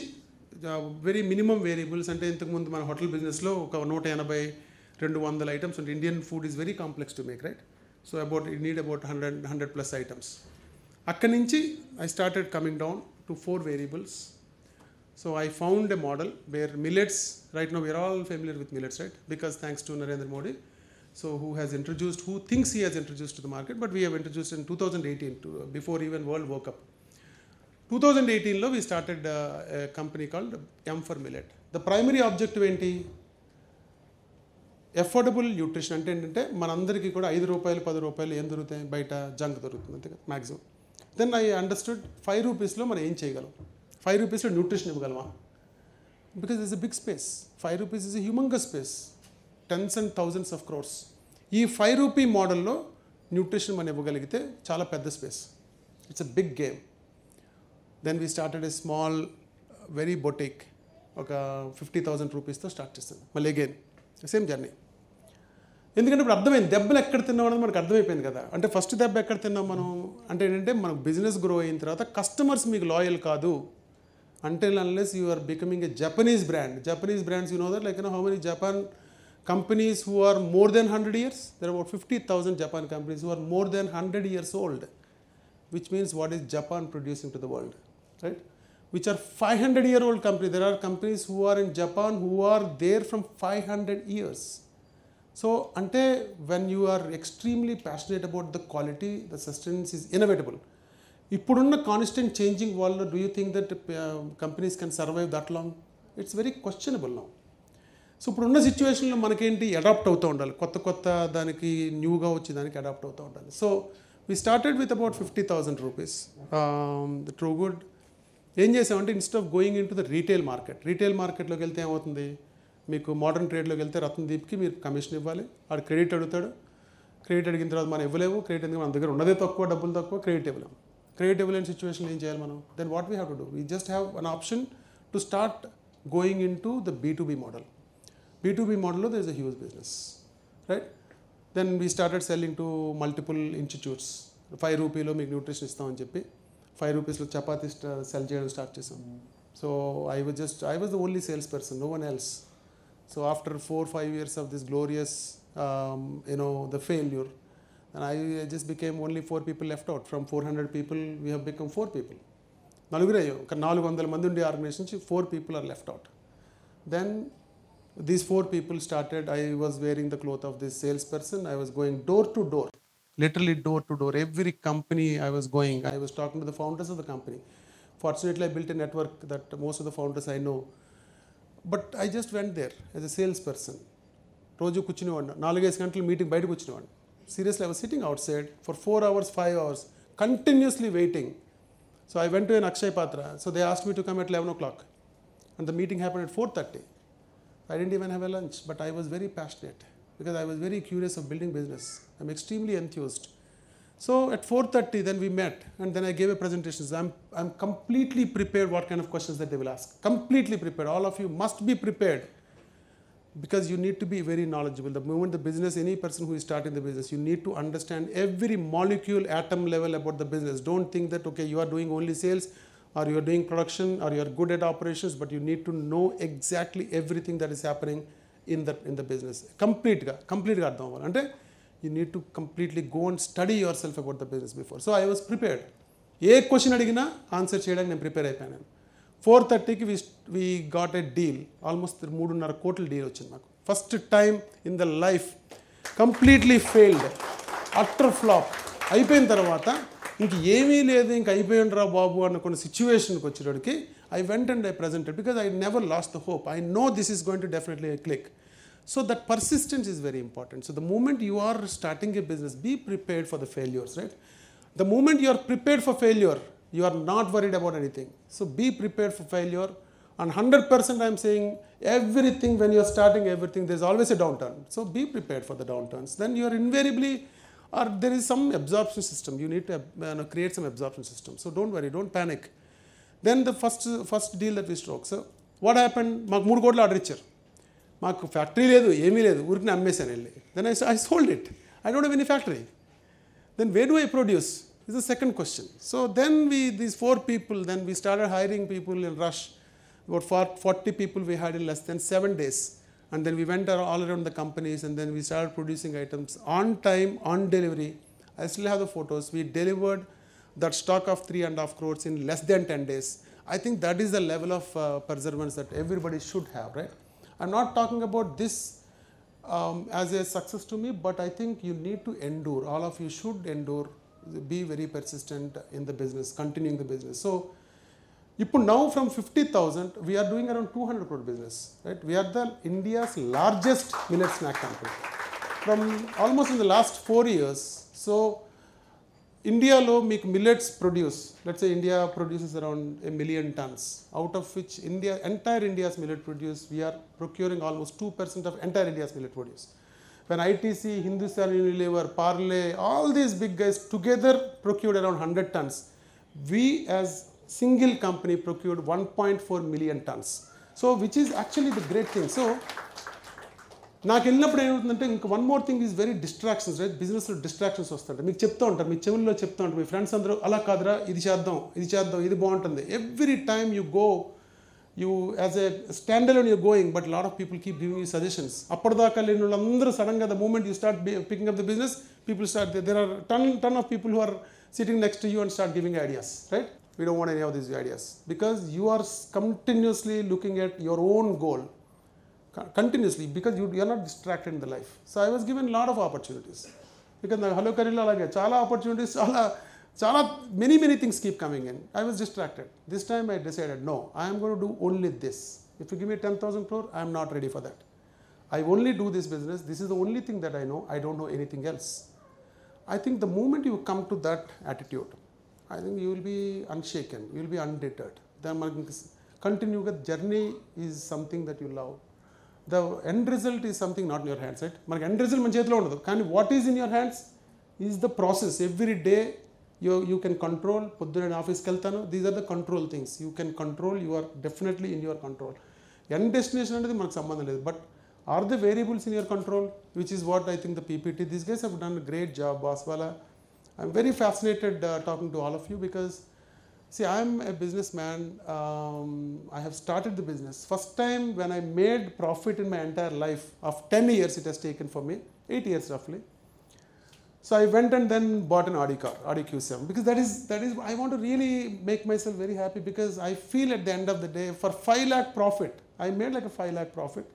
వెరీ మినిమం వేరియబుల్స్. అంటే ఇంతకుముందు మన హోటల్ బిజినెస్లో ఒక 180-200 ఐటమ్స్ ఉంటాయి. Indian food is very complex to make, right? So you need about 100+ items. అక్కడి నుంచి I started coming down to 4 variables. So I found a model where millets, right now we are all familiar with millets, right? Because thanks to Narendra Modi, so who thinks he has introduced to the market, but we have introduced in 2018, before even world woke up. 2018లో we started a company called M for Millet. The primary objective ఏంటి, affordable nutrition అంటే ఏంటంటే మనందరికీ కూడా 5 రూపాయలు 10 రూపాయలు ఏం దొరుకుతాయి, బయట జంక్ దొరుకుతుంది అంతే కదా మ్యాక్సిమం. దెన్ ఐ అండర్స్టూడ్ 5 రూపీస్లో మనం ఏం చేయగలం, 5 రూపీస్లో న్యూట్రిషన్ ఇవ్వగలమా, because it's a big space. 5 rupees is a humongous space, tens and thousands of crores. ఈ 5 రూపీ మోడల్లో న్యూట్రిషన్ మనం ఇవ్వగలిగితే చాలా పెద్ద space, it's a big game. Then we started a small very boutique, ఒక 50,000 రూపీస్తో స్టార్ట్ చేస్తాను. మళ్ళీ అగైన్ సేమ్ జర్నీ. ఎందుకంటే ఇప్పుడు అర్థమైంది దెబ్బలు ఎక్కడ తిన్నాం అనేది మనకు అర్థమైపోయింది కదా. అంటే ఫస్ట్ దెబ్బ ఎక్కడ తిన్నాం మనం అంటే ఏంటంటే మనకు బిజినెస్ గ్రో అయిన తర్వాత కస్టమర్స్ మీకు లాయల్ కాదు అంటే unless you are becoming a Japanese brand. Japanese brands you know that like how many Japan companies who are more than 100 years, there are about 50,000 Japan companies who are more than 100 years old, which means what is Japan producing to the world, right? Which are 500-year-old companies. There are companies who are in Japan who are there from 500 years. So ante when you are extremely passionate about the quality, the sustenance is inevitable. Ippudunna constant changing world, do you think that companies can survive that long? It's very questionable now. So ఇప్పుడున్న సిచ్యువేషన్లో మనకేంటి adapt అవుతూ ఉండాలి, కొత్త కొత్త దానికి న్యూగా వచ్చి దానికి అడాప్ట్ అవుతూ ఉండాలి. So we started with about 50,000 rupees. The true good ఏం చేసామంటే instead of going into the retail మార్కెట్లోకి వెళ్తే ఏమవుతుంది, మీకు మోడర్న్ ట్రేడ్లోకి వెళ్తే రత్నదీప్కి మీరు కమిషన్ ఇవ్వాలి, వాడు క్రెడిట్ అడుగుతాడు. క్రెడిట్ అడిగిన తర్వాత మనం ఇవ్వలేము, క్రెడిట్ ఎందుకు మన దగ్గర ఉన్నదే తక్కువ, డబ్బులు తక్కువ, క్రెడిట్ ఇవ్వలేము. క్రెడిట్ ఇవ్వలేని సిచ్యువేషన్ ఏం చేయాలి మనం? Then what we have to do, we just have an option to start going into the B2B model. B2B model, there is a huge business, right? Then we started selling to multiple institutes. 5 రూపీలో మీకు nutrition ఇస్తామని చెప్పి 5 రూపీస్లో chapati cell చేయడం start చేసాం. So I was the only salesperson, no one else. So after 4-5 years of this glorious, the failure, and I just became only 4 people left out. From 400 people, we have become 4 people. 400 మంది ఉండే organisation నుంచి 4 people are left out. Then these 4 people started, I was wearing the cloth of this salesperson. I was going door to door, literally door to door. Every company I was going, I was talking to the founders of the company. Fortunately, I built a network that most of the founders I know. But I just went there as a salesperson. రోజు కూర్చునేవాడిని, 4-5 గంటలు meeting బయటకు వచ్చినవాడిని. Seriously, I was sitting outside for 4 hours, 5 hours, continuously waiting. So I went to an Akshay Patra. So they asked me to come at 11 o'clock. And the meeting happened at 4:30. I didn't even have a lunch, but I was very passionate because I was very curious of building business. I'm extremely enthused. So at 4:30, then we met, and then I gave a presentation. So I'm completely prepared what kind of questions that they will ask. Completely prepared. All of you must be prepared because you need to be very knowledgeable. The moment the business, any person who is starting the business, you need to understand every molecule, atom level about the business. Don't think that, okay, you are doing only sales, or you are doing production, or you are good at operations, but you need to know exactly everything that is happening in the business. Completely అర్థం అవ్వాలి అంటే you need to completely go and study yourself about the business before. So I was prepared. A question అడిగినా answer చేయడానికి నేను prepare అయిపోయాను. 4:30కి we got a deal, almost 3.5 కోట్ల deal వచ్చింది నాకు. First time in the life. Completely failed, utter flop అయిపోయిన తర్వాత ఇంక ఏమీ లేదు, ఇంక అయిపోయిండ్రా బాబు అన్న కొన్ని సిచ్యువేషన్కి వచ్చేటోడికి I went and I presented because I never lost the hope. I know this is going to definitely click. So that persistence is very important. So the moment you are starting a business, be prepared for the failures, right? The moment you are prepared for failure, you are not worried about anything. So be prepared for failure. And 100% I'm saying everything, when you are starting everything, there's always a downturn. So be prepared for the downturns. Then you are invariably, or there is some absorption system. You need to create some absorption system. So don't worry, don't panic. Then the first deal that we struck. So what happened? మాకు 3 కోట్ల order ఇచ్చారు. మాకు factory లేదు, ఏమీ లేదు, ఊరికి అమ్మేశాను వెళ్ళి. Then I sold it. I don't have any factory. Then where do I produce? Is the second question. So then these 4 people, then we started hiring people in rush. About 40 people we had in less than 7 days. And then we went all around the companies, and then we started producing items on time, on delivery. I still have the photos. We delivered that stock of 3.5 crores in less than 10 days. I think that is the level of perseverance that everybody should have, right? I'm not talking about this as a success to me, but I think you need to endure. All of you should endure, be very persistent in the business, continuing the business. So ఇప్పుడు now from 50,000 we are doing around 200 crore business, right? We are the India's largest millet snack company from almost in the last 4 years. So ఇండియాలో మీకు millets produce, let's say India produces around 1 million tons, out of which entire India's millet produce we're procuring almost 2% of entire India's millet produce. When ITC, Hindustan Unilever, Parle, all these big guys together procured around 100 tons. We as single company procured 1.4 million tons. So which is actually the great thing. So నాకు వెళ్ళినప్పుడు ఏమవుతుందంటే ఇంకా one more thing is very distractions, right? బిజినెస్లో distractions వస్తుంటాయి. మీకు చెప్తూ ఉంటారు, మీ చెవుల్లో చెప్తూ ఉంటారు, మీ ఫ్రెండ్స్ అందరూ అలా కాదురా, ఇది చేద్దాం, ఇది బాగుంటుంది. Every time you go, you as a standalone you're going, but a lot of people keep giving you suggestions. Appadaka lenu vallandaru suddenly the moment you start picking up the business, people start, there are ton of people who are sitting next to you and start giving ideas, right? We don't want any of these ideas because you are continuously looking at your own goal continuously, because you are not distracted in the life. So I was given a lot of opportunities because na hello karilla alage chaala opportunities, చాలా many things keep coming in. I was distracted. This time I decided, no, I am going to do only this. If you give me 10,000 crore, I am not ready for that. I only do this business. This is the only thing that I know. I don't know anything else. I think the moment you come to that attitude, I think you will be unshaken. You will be undeterred. Then continue. The journey is something that you love. The end result is something not in your hands, right? Manaki end result man cheytilo undadu. Kani what is in your hands is the process. Every day you can control. Podduna office ki veltanu, these are the control things you can control. You are definitely in your control. End destination anedi manaku sambandham ledhu, but are the variables in your control, which is what I think the PPT, these guys have done a great job. Baswala, I'm very fascinated talking to all of you because see, I'm a businessman. I have started the business first time when I made profit in my entire life. Of 10 years it has taken for me, 8 years roughly. So I went and then bought an Audi car, Audi Q7, because that is I want to really make myself very happy, because I feel at the end of the day for 5 lakh profit, I made like a 5 lakh profit,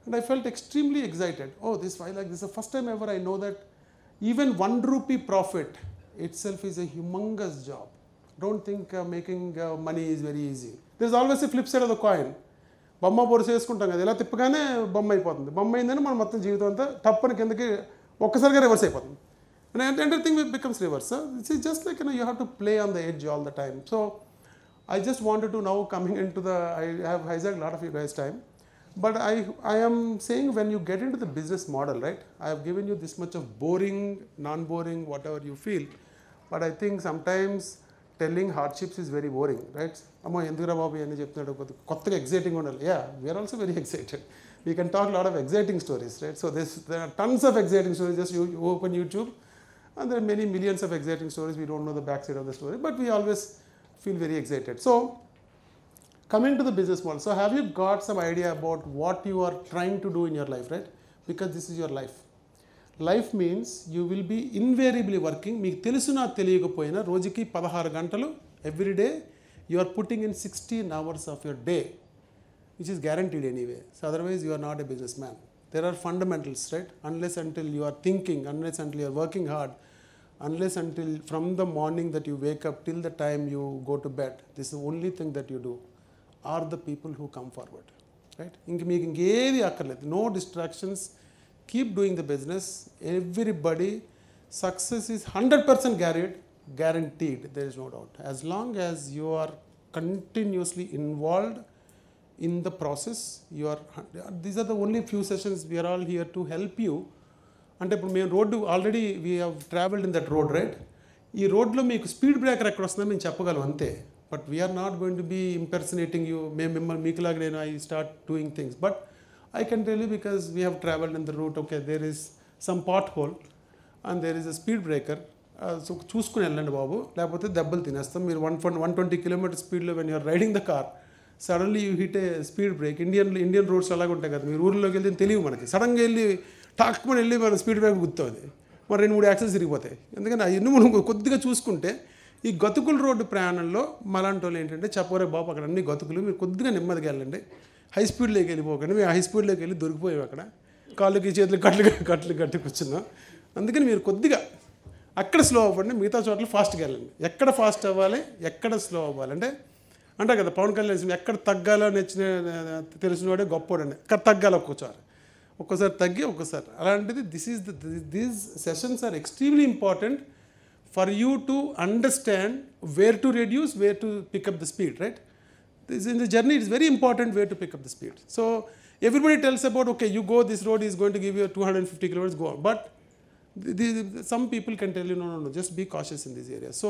and I felt extremely excited. Oh, this 5 lakh, this is the first time ever I know that even 1 rupee profit itself is a humongous job. Don't think making money is very easy. There's always a flip side of the coin. బొమ్మ బొరుసు వేసుకుంటాం కదా, ఇలా తిప్పగానే బొమ్మ అయిపోతుంది. బొమ్మ అయిందని మనం మొత్తం జీవితం అంతా టప్పని కిందకి ఒక్కసారిగా రివర్స్ అయిపోతుంది. And everything becomes reverse. It's just like, you have to play on the edge all the time. So I just wanted to now coming into I have hijacked a lot of you guys' time, but I am saying when you get into the business model, right? I have given you this much of boring, non-boring, whatever you feel, but I think sometimes telling hardships is very boring, right? Amma endukra babu ani cheptunadu kottaga exciting undali. Yeah, we are also very excited. We can talk a lot of exciting stories, right? So there are tons of exciting stories. Just you open YouTube, and there are many millions of exciting stories. We don't know the backside of the story, but we always feel very excited. So coming to the business model, so have you got some idea about what you are trying to do in your life, right? Because this is your life. Life means you will be invariably working. Meeku telusuna teliyakapoyina rojuki 16 gantalu every day you are putting in 16 hours of your day, which is guaranteed anyway. So otherwise you are not a businessman. There are fundamentals, right? Unless until you are thinking, unless until you are working hard, unless until from the morning that you wake up till the time you go to bed, this is the only thing that you do, are the people who come forward, right? No distractions, keep doing the business. Everybody, success is 100% guaranteed, there is no doubt. As long as you are continuously involved in the process, these are the only few sessions. We are all here to help you. అంటే ఇప్పుడు మేము road already we have travelled in that road, right? ఈ రోడ్లో మీకు speed breaker ఎక్కడ వస్తుందో మేము చెప్పగలం అంతే, but we're not going to be impersonating you. మిమ్మల్ని మీకులాగా నేను I start doing things, but I can tell you because we have travelled in the route. Okay, there is some pothole and there is a speed breaker. So చూసుకుని వెళ్ళండి బాబు, లేకపోతే దెబ్బలు తినేస్తాం. మీరు 120 km స్పీడ్లో when you're riding the car, suddenly you hit a speed break. Indian roads అలాగే ఉంటాయి కదా, మీరు ఊరిలోకి వెళ్తే తెలియదు మనకి. సడన్గా వెళ్ళి టాక్మని వెళ్ళి మన స్పీడ్ బ్రేక్ గుర్తుంది, మరి 2-3 యాక్సిడెంట్స్ తిరిగిపోతాయి. ఎందుకంటే అవన్నీ మనం కొద్దిగా చూసుకుంటే ఈ గతుకుల రోడ్డు ప్రయాణంలో మలాంటి వాళ్ళు ఏంటంటే చెప్పరే బాబు అక్కడ అన్ని గతుకులు, మీరు కొద్దిగా నెమ్మదిగా వెళ్ళండి, హై స్పీడ్లోకి వెళ్ళిపోకండి. మేము హై స్పీడ్లోకి వెళ్ళి దొరికిపోయాం, అక్కడ కాళ్ళకి చేతులు కట్లు కూర్చున్నాం. అందుకని మీరు కొద్దిగా అక్కడ స్లో అవ్వండి, మిగతా చోట్ల ఫాస్ట్గా వెళ్ళండి. ఎక్కడ ఫాస్ట్ అవ్వాలి, ఎక్కడ స్లో అవ్వాలంటే అంటారు కదా పవన్ కళ్యాణ్ ఎక్కడ తగ్గాలో తెలిసినవాడే గొప్పోడని, ఎక్కడ తగ్గాలి ఒక్కోసారి తగ్గి ఒక్కోసారి అలాంటిది. These sessions are extremely important for you to understand where to reduce, where to pick up the speed, right? This in the journey, it is very important where to pick up the speed. So everybody tells about, okay, you go, this road is going to give you 250 kilometers, go on. But some people can tell you, no, just be cautious in this area. So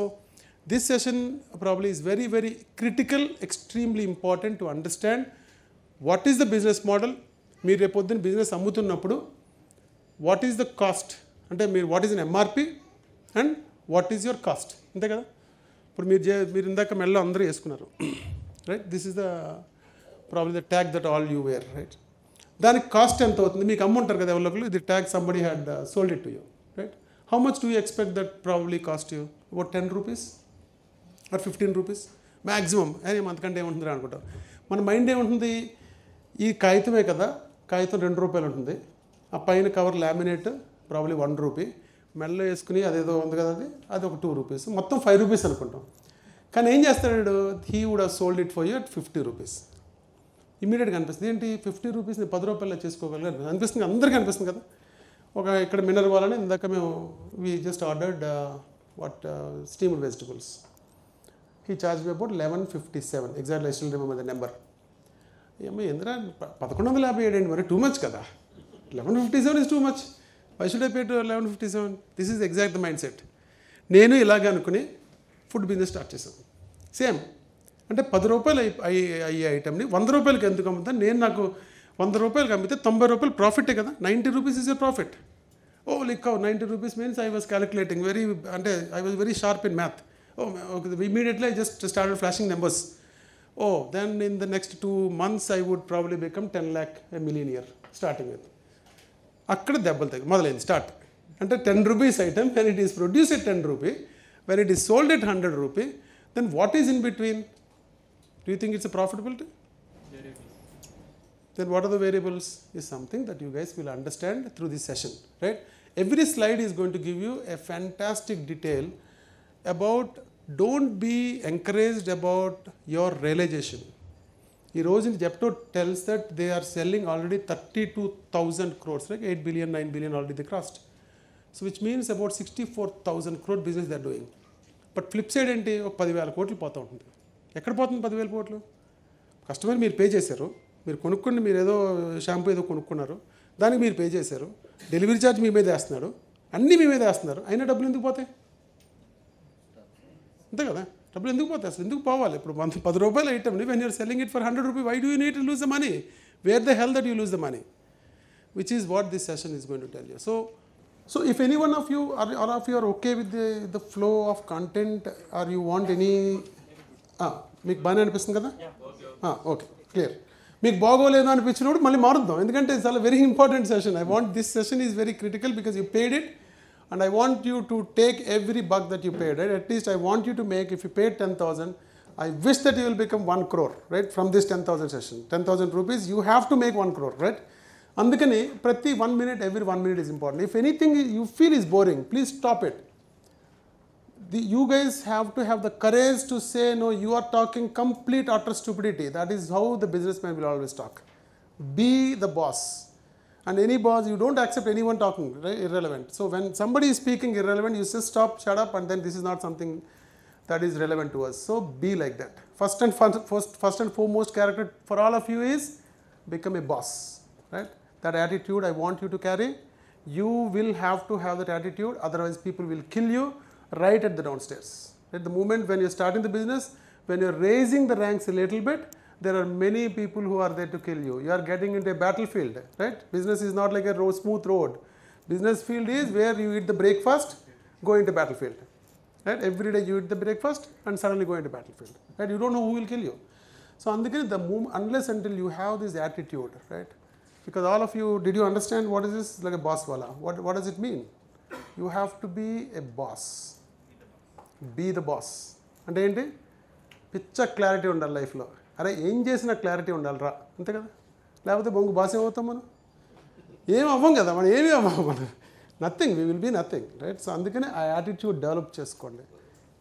this session probably is very, very critical, extremely important to understand what is the business model. మీరు రేపొద్దున business అమ్ముతున్నప్పుడు what is the cost, అంటే మీరు what is an MRP and what is your cost, అంతే కదా? ఇప్పుడు మీరు ఇందాక మెల్ల అందరూ వేసుకున్నారు, right? This is the probably the tag that all you wear, right? దానికి కాస్ట్ ఎంత అవుతుంది మీకు అమ్ముంటారు కదా ఎవరికి, ఇది tag somebody had sold it to you, right? How much do you expect that probably cost you? About 10 rupees or 15 rupees maximum. అంతకంటే ఏముంటుంది అనుకుంటాం. మన మైండ్ ఏముంటుంది, ఈ కాగితమే కదా, కాగితం 2 రూపాయలు ఉంటుంది, ఆ పైన కవర్ లామినేట్ ప్రాబ్లీ 1 రూపీ, మెల్ల వేసుకుని అదేదో ఉంది కదా అది ఒక 2 రూపీస్, మొత్తం 5 రూపీస్ అనుకుంటాం. కానీ ఏం చేస్తాడు, he would have sold it for you at 50 rupees. ఇమీడియట్గా అనిపిస్తుంది, ఏంటి 50 రూపీస్ని 10 రూపాయలు చేసుకోగలిగారు అనిపిస్తుంది, అందరికీ అనిపిస్తుంది కదా. ఇక్కడ మినరల్ వాళ్ళని ఇందాక మేము we just ordered steamed vegetables, he charge about 1157, exactly I still remember the number. ఏమో ఎందుకు 1157 ఏంటి మరి, టూ మచ్ కదా, 1157 is too much, why should I pay to 1157? This is exact the mindset. నేను ఇలాగే అనుకుని ఫుడ్ బిజినెస్ స్టార్ట్ చేశాను. Same అంటే 10 రూపాయలు అయ్యే ఐటమ్ని 100 రూపాయలకి ఎందుకు అమ్ముతాను నేను? నాకు 100 రూపాయలకి అమ్మితే 90 రూపాయలు ప్రాఫిటే కదా, 90 rupees is a profit. Oh like 90 rupees means I was calculating అంటే I was very sharp in math. Immediately I just started flashing numbers. then in the next 2 months I would probably become 10 lakh, a millionaire starting with. అక్కడ దెబ్బలు తగ్గి మొదలైంది start. అంటే 10 rupees item, when it is produced at 10 rupee, when it is sold at 100 rupee, then what is in between? Do you think it's a profitability? Then what are the variables is something that you guys will understand through this session, right? Every slide is going to give you a fantastic detail about, don't be encouraged about your realization. ఈ రోజు Zepto tells that they are selling already 32,000 crores, right? 8 billion, 9 billion already they crossed. So which means about 64,000 crore business they are doing. But flip side ఏంటి, ఒక 10,000 కోట్లు పోతూ ఉంటుంది. ఎక్కడ పోతుంది 10,000 కోట్లు? కస్టమర్ మీరు పే చేశారు, మీరు కొనుక్కొని, మీరు ఏదో షాంపూ ఏదో కొనుక్కున్నారు, దానికి మీరు పే చేశారు, డెలివరీ ఛార్జ్ మీ మీద వేస్తున్నాడు, అన్నీ మీ మీద వేస్తున్నారు, అయినా డబ్బులు ఎందుకు పోతాయి? అంతే కదా, డబ్బులు ఎందుకు పోతాయి అసలు, ఎందుకు పోవాలి? ఇప్పుడు 10 రూపాయల ఐటమ్ని when you are selling it for 100 rupees, why do you need to lose the money? Where the hell that you lose the money? Which is what this session is going to tell you. So if any one of you all of you are okay with the flow of content, or you want any మీకు బాగానే అనిపిస్తుంది కదా? Okay, clear. మీకు బాగోలేదు అనిపించినప్పుడు మళ్ళీ మారుద్దాం, ఎందుకంటే it's all very important session. I want this session is very critical because you paid it. And I want you to take every buck that you paid, right? At least I want you to make, if you paid 10,000, I wish that you will become 1 crore, right? From this 10,000 session, 10,000 rupees, you have to make 1 crore, right? Andukani, prati 1 minute, every 1 minute is important. If anything you feel is boring, please stop it. You guys have to have the courage to say, no, you are talking complete utter stupidity. That is how the businessman will always talk. Be the boss. And any boss, you don't accept anyone talking, right? Irrelevant. So when somebody is speaking irrelevant, you just stop, shut up, and then this is not something that is relevant to us. So be like that. First and foremost character for all of you is become a boss, right? That attitude I want you to carry. You will have to have that attitude, otherwise people will kill you right at the downstairs. At the moment when you're starting the business, when you're raising the ranks a little bit, there are many people who are there to kill you. You are getting into a battlefield, right? Business is not like a smooth road. Business field is where you eat the breakfast, go into battlefield, right? Every day you eat the breakfast and suddenly go into battlefield, right? You don't know who will kill you. So unless until you have this attitude, right? Because all of you, did you understand what is this, like a boss wala? What does it mean? You have to be a boss. Be the boss. అంటే ఏంటి, పిచ్చ clarity ఉండాలి లైఫ్లో. అరే ఏం చేసినా clarity ఉండాలిరా, అంతే కదా, లేకపోతే బొంగు బాస్ ఏమవుతాం మనం, ఏం అవ్వం కదా, మనం ఏమీ అవ్వం, మనం nothing, we will be nothing, right? So అందుకనే ఆ యాటిట్యూడ్ డెవలప్ చేసుకోండి.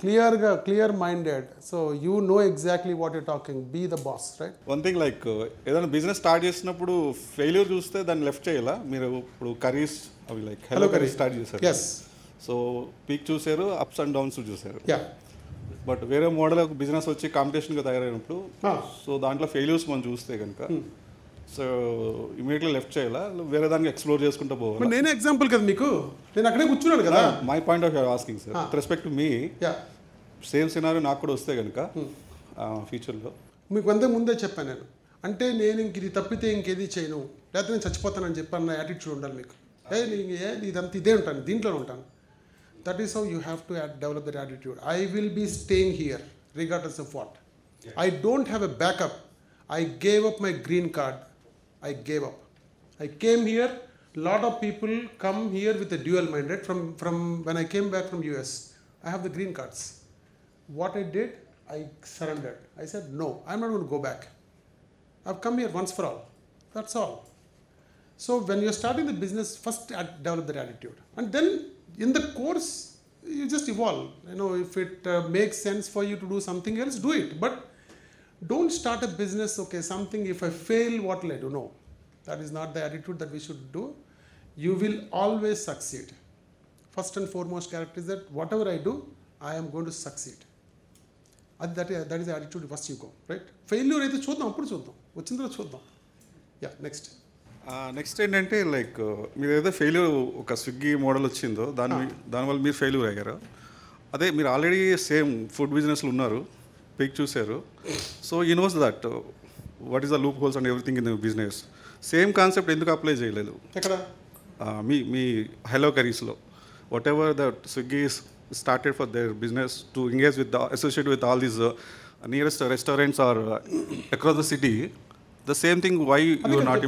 clear minded, so you know exactly what you're talking. Be the boss, right? One thing like ఏదైనా బిజినెస్ స్టార్ట్ చేసినప్పుడు ఫెయిల్యూర్ చూస్తే దాన్ని లెఫ్ట్ చేయాలా? మీరు ఇప్పుడు కర్రీస్ అవి లైక్ హలో కర్రీస్ స్టార్ట్ చేశారు. Yes. సో పీక్ చూసారు, అప్స్ అండ్ డౌన్స్ చూసారు. Yeah. బట్ వేరే మోడల్ బిజినెస్ వచ్చి కాంపిటీషన్గా తయారైనప్పుడు సో దాంట్లో ఫెయిల్యూర్స్ మనం చూస్తే కనుక సో ఇమీడియట్లీ లెఫ్ట్ చేయాలా, వేరే దానికి ఎక్స్ప్లోర్ చేసుకుంటూ పోవాలి? నేనే ఎగ్జాంపుల్ కదా మీకు, నేను అక్కడే కూర్చున్నాను కదా. My point of view asking sir, with respect to me, same scenario నాకు కూడా వస్తే కనుక ఫ్యూచర్లో. మీకు అంతే ముందే చెప్పాను నేను, అంటే నేను ఇంక ఇది తప్పితే ఇంకేది చేయను, లేకపోతే నేను చచ్చిపోతానని చెప్పాను నా యాటిట్యూడ్ ఉండాలి మీకు. ఇదంతా ఇదే ఉంటాను, దీంట్లోనే ఉంటాను. That is how you have to develop that attitude. I will be staying here regardless of what. I don't have a backup. I gave up my green card. I gave up. I came here. Lot of people come here with a dual minded. From when I came back from US, I have the green cards. What I did, I surrendered. I said no. I'm not going to go back. I've come here once for all. That's all. So when you're starting the business, first develop that attitude, and then in the course you just evolve. You know, if it makes sense for you to do something else, do it. But don't start a business, okay, something, if I fail, what will I do? No, that is not the attitude that we should do. You will always succeed. First and foremost character is that whatever I do, I am going to succeed. That is the attitude first you go, right? Failure అయితే చూద్దాం, అప్పుడు చూద్దాం, వచ్చిన తర్వాత చూద్దాం. Yeah, next ఏంటంటే like మీరు ఏదైతే ఫెయిల్యూర్ ఒక స్విగ్గీ మోడల్ వచ్చిందో దానివల్ల మీరు ఫెయిల్యూర్ అయ్యారు. అదే మీరు ఆల్రెడీ సేమ్ ఫుడ్ బిజినెస్లో ఉన్నారు, పీక్ చూశారు. So you knows that what is the loophole and everything in the business. Same concept ఎందుకు అప్లై చేయలేదు ఎక్కడ? మీ హలో కర్రీస్లో whatever that Swiggy started for their business to engage with associate with all these nearest restaurants or across the city, the same thing, why you are not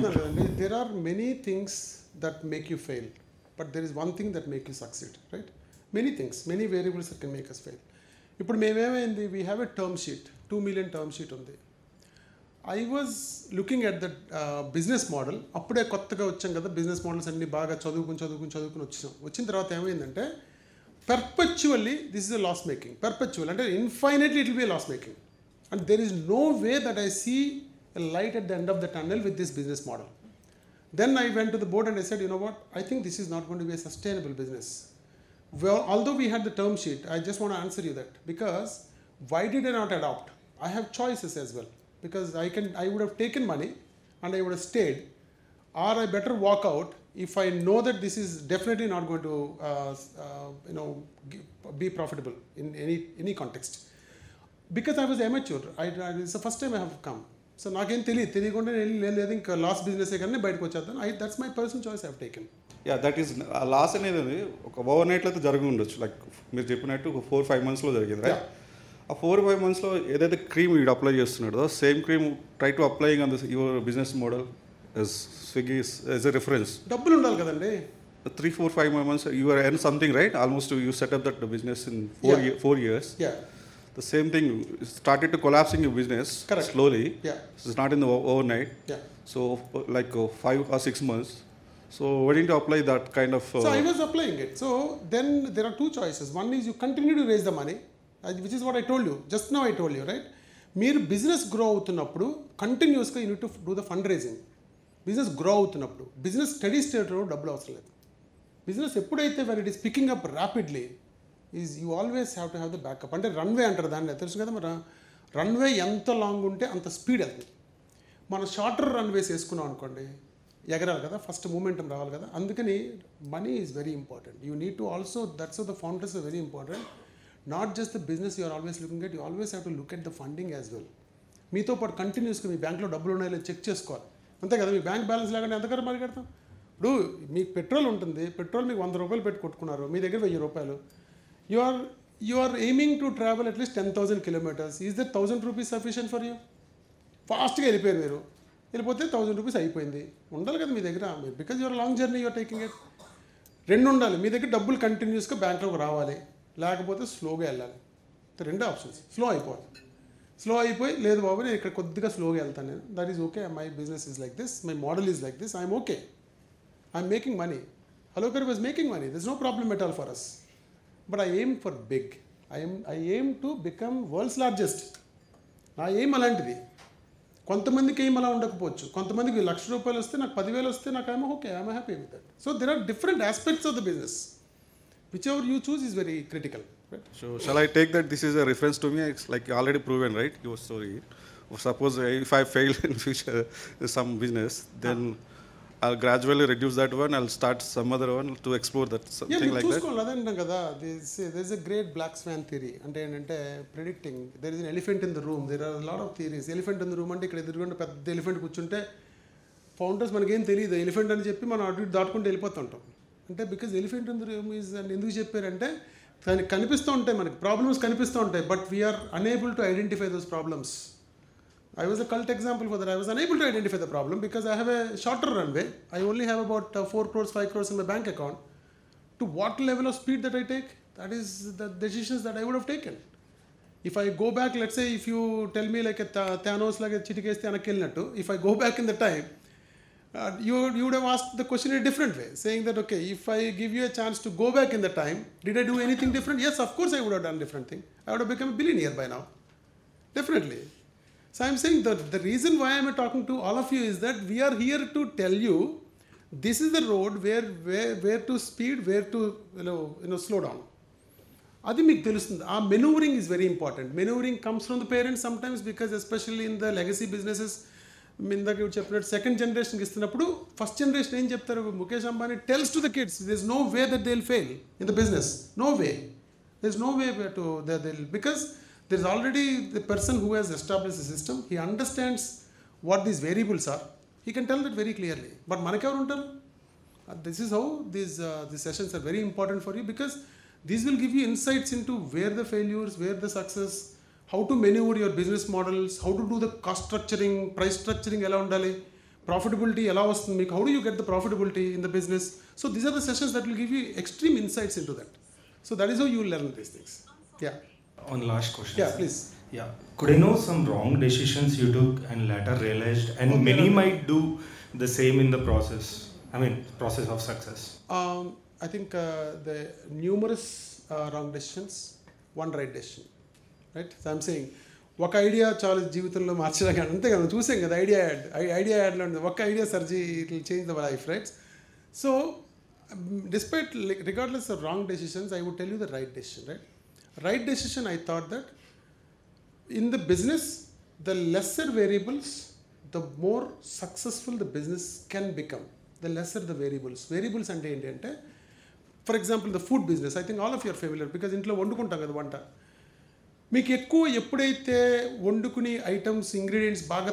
there are many things that make you fail, but there is one thing that make you succeed, right? Many things, many variables that can make us fail. ఇప్పుడు మేమేమైంది, we have a term sheet, 2 million term sheet ఉంది. I was looking at the business model. అప్పుడే కొత్తగా వచ్చాం కదా, business models అన్ని బాగా చదువుకుని వచ్చిన తర్వాత ఏమైందంటే perpetually this is a loss making. Perpetual అంటే infinitely it will be a loss making, and there is no way that I see a light at the end of the tunnel with this business model. Then I went to the board and I said, you know what, I think this is not going to be a sustainable business. Well, although we had the term sheet, I just want to answer you that, because why did I not adopt? I have choices as well, because I would have taken money and I would have stayed, or I better walk out if I know that this is definitely not going to be profitable in any context. Because I was amateur, it's the first time I have come. So నాకేం తెలియకుండా లేదు ఇంకా loss బిజినెసే కానీ బయటకు వచ్చేద్దాం. That's my personal choice I have taken. Yeah, that is loss అనేది ఒక ఓవర్ నైట్లో అయితే జరిగి ఉండొచ్చు. లైక్ మీరు చెప్పినట్టు 4-5 monthsలో జరిగింది, రైట్? ఆ 4-5 monthsలో ఏదైతే క్రీమ్ వీడు అప్లై చేస్తున్నాడో same cream try to applying on this your business model Swiggy as a reference. డబ్బులు ఉండాలి కదండి. 3-4-5 months you are earn something, right? Almost you set up that business in 4 years. Yeah. The same thing started to collapsing your business. Correct. Slowly. Yeah. So it's not in the overnight. Yeah. So like 5 or 6 months. So why didn't you apply that kind of? So I was applying it. So then there are two choices. One is you continue to raise the money, which is what I told you. Just now I told you, right? మీరు business grow అవుతున్నప్పుడు కంటిన్యూస్గా you need to do the fund raising. Business grow అవుతున్నప్పుడు, business study స్టేట్లో డబ్బులు అవసరం లేదు. Business ఎప్పుడైతే when it is picking up rapidly is you always have to have the backup. అంటే రన్వే అంటారు దాన్ని, తెలుసు కదా మరి. రన్వే ఎంత లాంగ్ ఉంటే అంత స్పీడ్ వెళ్తుంది. మనం షార్టర్ రన్వేస్ వేసుకున్నాం అనుకోండి, ఎగరాలి కదా, ఫస్ట్ మూమెంటం రావాలి కదా. అందుకని money is very important. You need to also, that's the founders are very important. Not just the business you are always looking at, you always have to look at the funding as well. మీతో పాటు కంటిన్యూస్గా మీ బ్యాంక్లో డబ్బులు ఉన్నాయో check చేసుకోవాలి, అంతే కదా. మీ bank balance లేకుండా ఎంతకన్నా మరి కడతాం. ఇప్పుడు మీకు పెట్రోల్ ఉంటుంది, పెట్రోల్ మీకు 100 రూపాయలు పెట్టి కొట్టుకున్నారు, మీ దగ్గర 1000 రూపాయలు. You are aiming to travel at least 10,000 kilometers. Is that 1,000 rupees sufficient for you? ఫాస్ట్గా వెళ్ళిపోయారు మీరు, వెళ్ళిపోతే 1,000 రూపీస్ అయిపోయింది. ఉండాలి కదా మీ దగ్గర, because your long journey you're taking it. రెండు ఉండాలి మీ దగ్గర, డబ్బులు కంటిన్యూస్గా బ్యాంక్లోకి రావాలి, లేకపోతే స్లోగా వెళ్ళాలి. రెండు ఆప్షన్స్. స్లో అయిపోయి లేదు బాబు నేను ఇక్కడ కొద్దిగా స్లోగా వెళ్తాను నేను, that is okay, my business is like this, my model is like this, I'm okay, I'm making money. Hello curry was making money, there is no problem at all for us. But I aim for big. I aim to become world's largest. నా aim అలాంటిది. కొంతమందికి aim అలా ఉండకపోవచ్చు. కొంతమందికి ₹1,00,000 వస్తే, నాకు 10,000 వస్తే నాకు I'm okay, I'm happy with that. So there are different aspects of the business. Whichever you choose is very critical. So shall I take that this is a reference to me? It's like already proven, right? Your story. Suppose if I fail in future some business, then I'll gradually reduce that one. I'll start some other one to explore that, something like that. చూసుకోవాలి అదే అంటాం కదా. there is a great black swan theory. అంటే ఏంటంటే predicting. there is an elephant in the room. there are a lot of theories. elephant in the room అంటే ఇక్కడ ఎదురుగుండా పెద్ద ఎలిఫెంట్ కూర్చుంటే ఫౌండర్స్ మనకేం తెలియదు ఎలిఫెంట్ అని చెప్పి మనం అటు దాటుకుంటూ వెళ్ళిపోతుంటాం. అంటే because elephant in the room is అని ఎందుకు చెప్పారంటే దానికి కనిపిస్తూ ఉంటాయి, మనకి ప్రాబ్లమ్స్ కనిపిస్తూ ఉంటాయి, but we're unable to identify those problems. I was a cult example for that. I was unable to identify the problem because I have a shorter runway. I only have about 4 crores, 5 crores in my bank account. To what level of speed that I take, that is the decisions that I would have taken. If I go back, let's say if you tell me like a Thanos like a chitikesti anakelnattu, if I go back in the time, you would have asked the question in a different way, saying that okay, if I give you a chance to go back in the time, did I do anything different? Yes, of course I would have done different thing. I would have become a billionaire by now. Definitely. So I am saying that the reason why I am talking to all of you is that we are here to tell you this is the road where to speed, where to slow down. Adi meeku telustundi. Our maneuvering is very important. Maneuvering comes from the parents sometimes because especially in the legacy businesses, ఇందాక చెప్పినట్టు second జనరేషన్కి ఇస్తున్నప్పుడు first generation ఏం చెప్తారు, Mukesh Ambani tells to the kids there is no way that they will fail in the business. No way. There is no way to they'll, because there is already the person who has established the system. He understands what these variables are. He can tell that very clearly. But మనకెవరు ఉంటారు? This is how these sessions are very important for you because these will give you insights into where the failures, where the success, how to maneuver your business models, how to do the cost structuring, price structuring ఎలా ఉండాలి, profitability ఎలా వస్తుంది మీకు, how do you get the profitability in the business. So these are the sessions that will give you extreme insights into that. So that is how you will learn these things. Yeah. On last question. Yeah, please. Yeah. Could I know some wrong decisions you took and later realized, and many might do the same in the process? I mean, process of success. I think the numerous wrong decisions, one right decision. Right? So I'm saying ఒక idea చాలా జీవితంలో మార్చడానికి అంతే కదా, చూసాం కదా idea యాడ్లో ఉంటుంది, ఒక idea sirji it will change the life, right? So despite regardless of wrong decisions, I would tell you the right decision, right? Right decision, I thought that in the business, the lesser variables, the more successful the business can become. The lesser the variables. Variables అంటే ఏంటంటే, for example, the food business, I think all of you are familiar because ఇంట్లో వండుకుంటాం కదా వంట. మీకు ఎక్కువ ఎప్పుడైతే వండుకుని ఐటమ్స్ ఇంగ్రీడియంట్స్ బాగా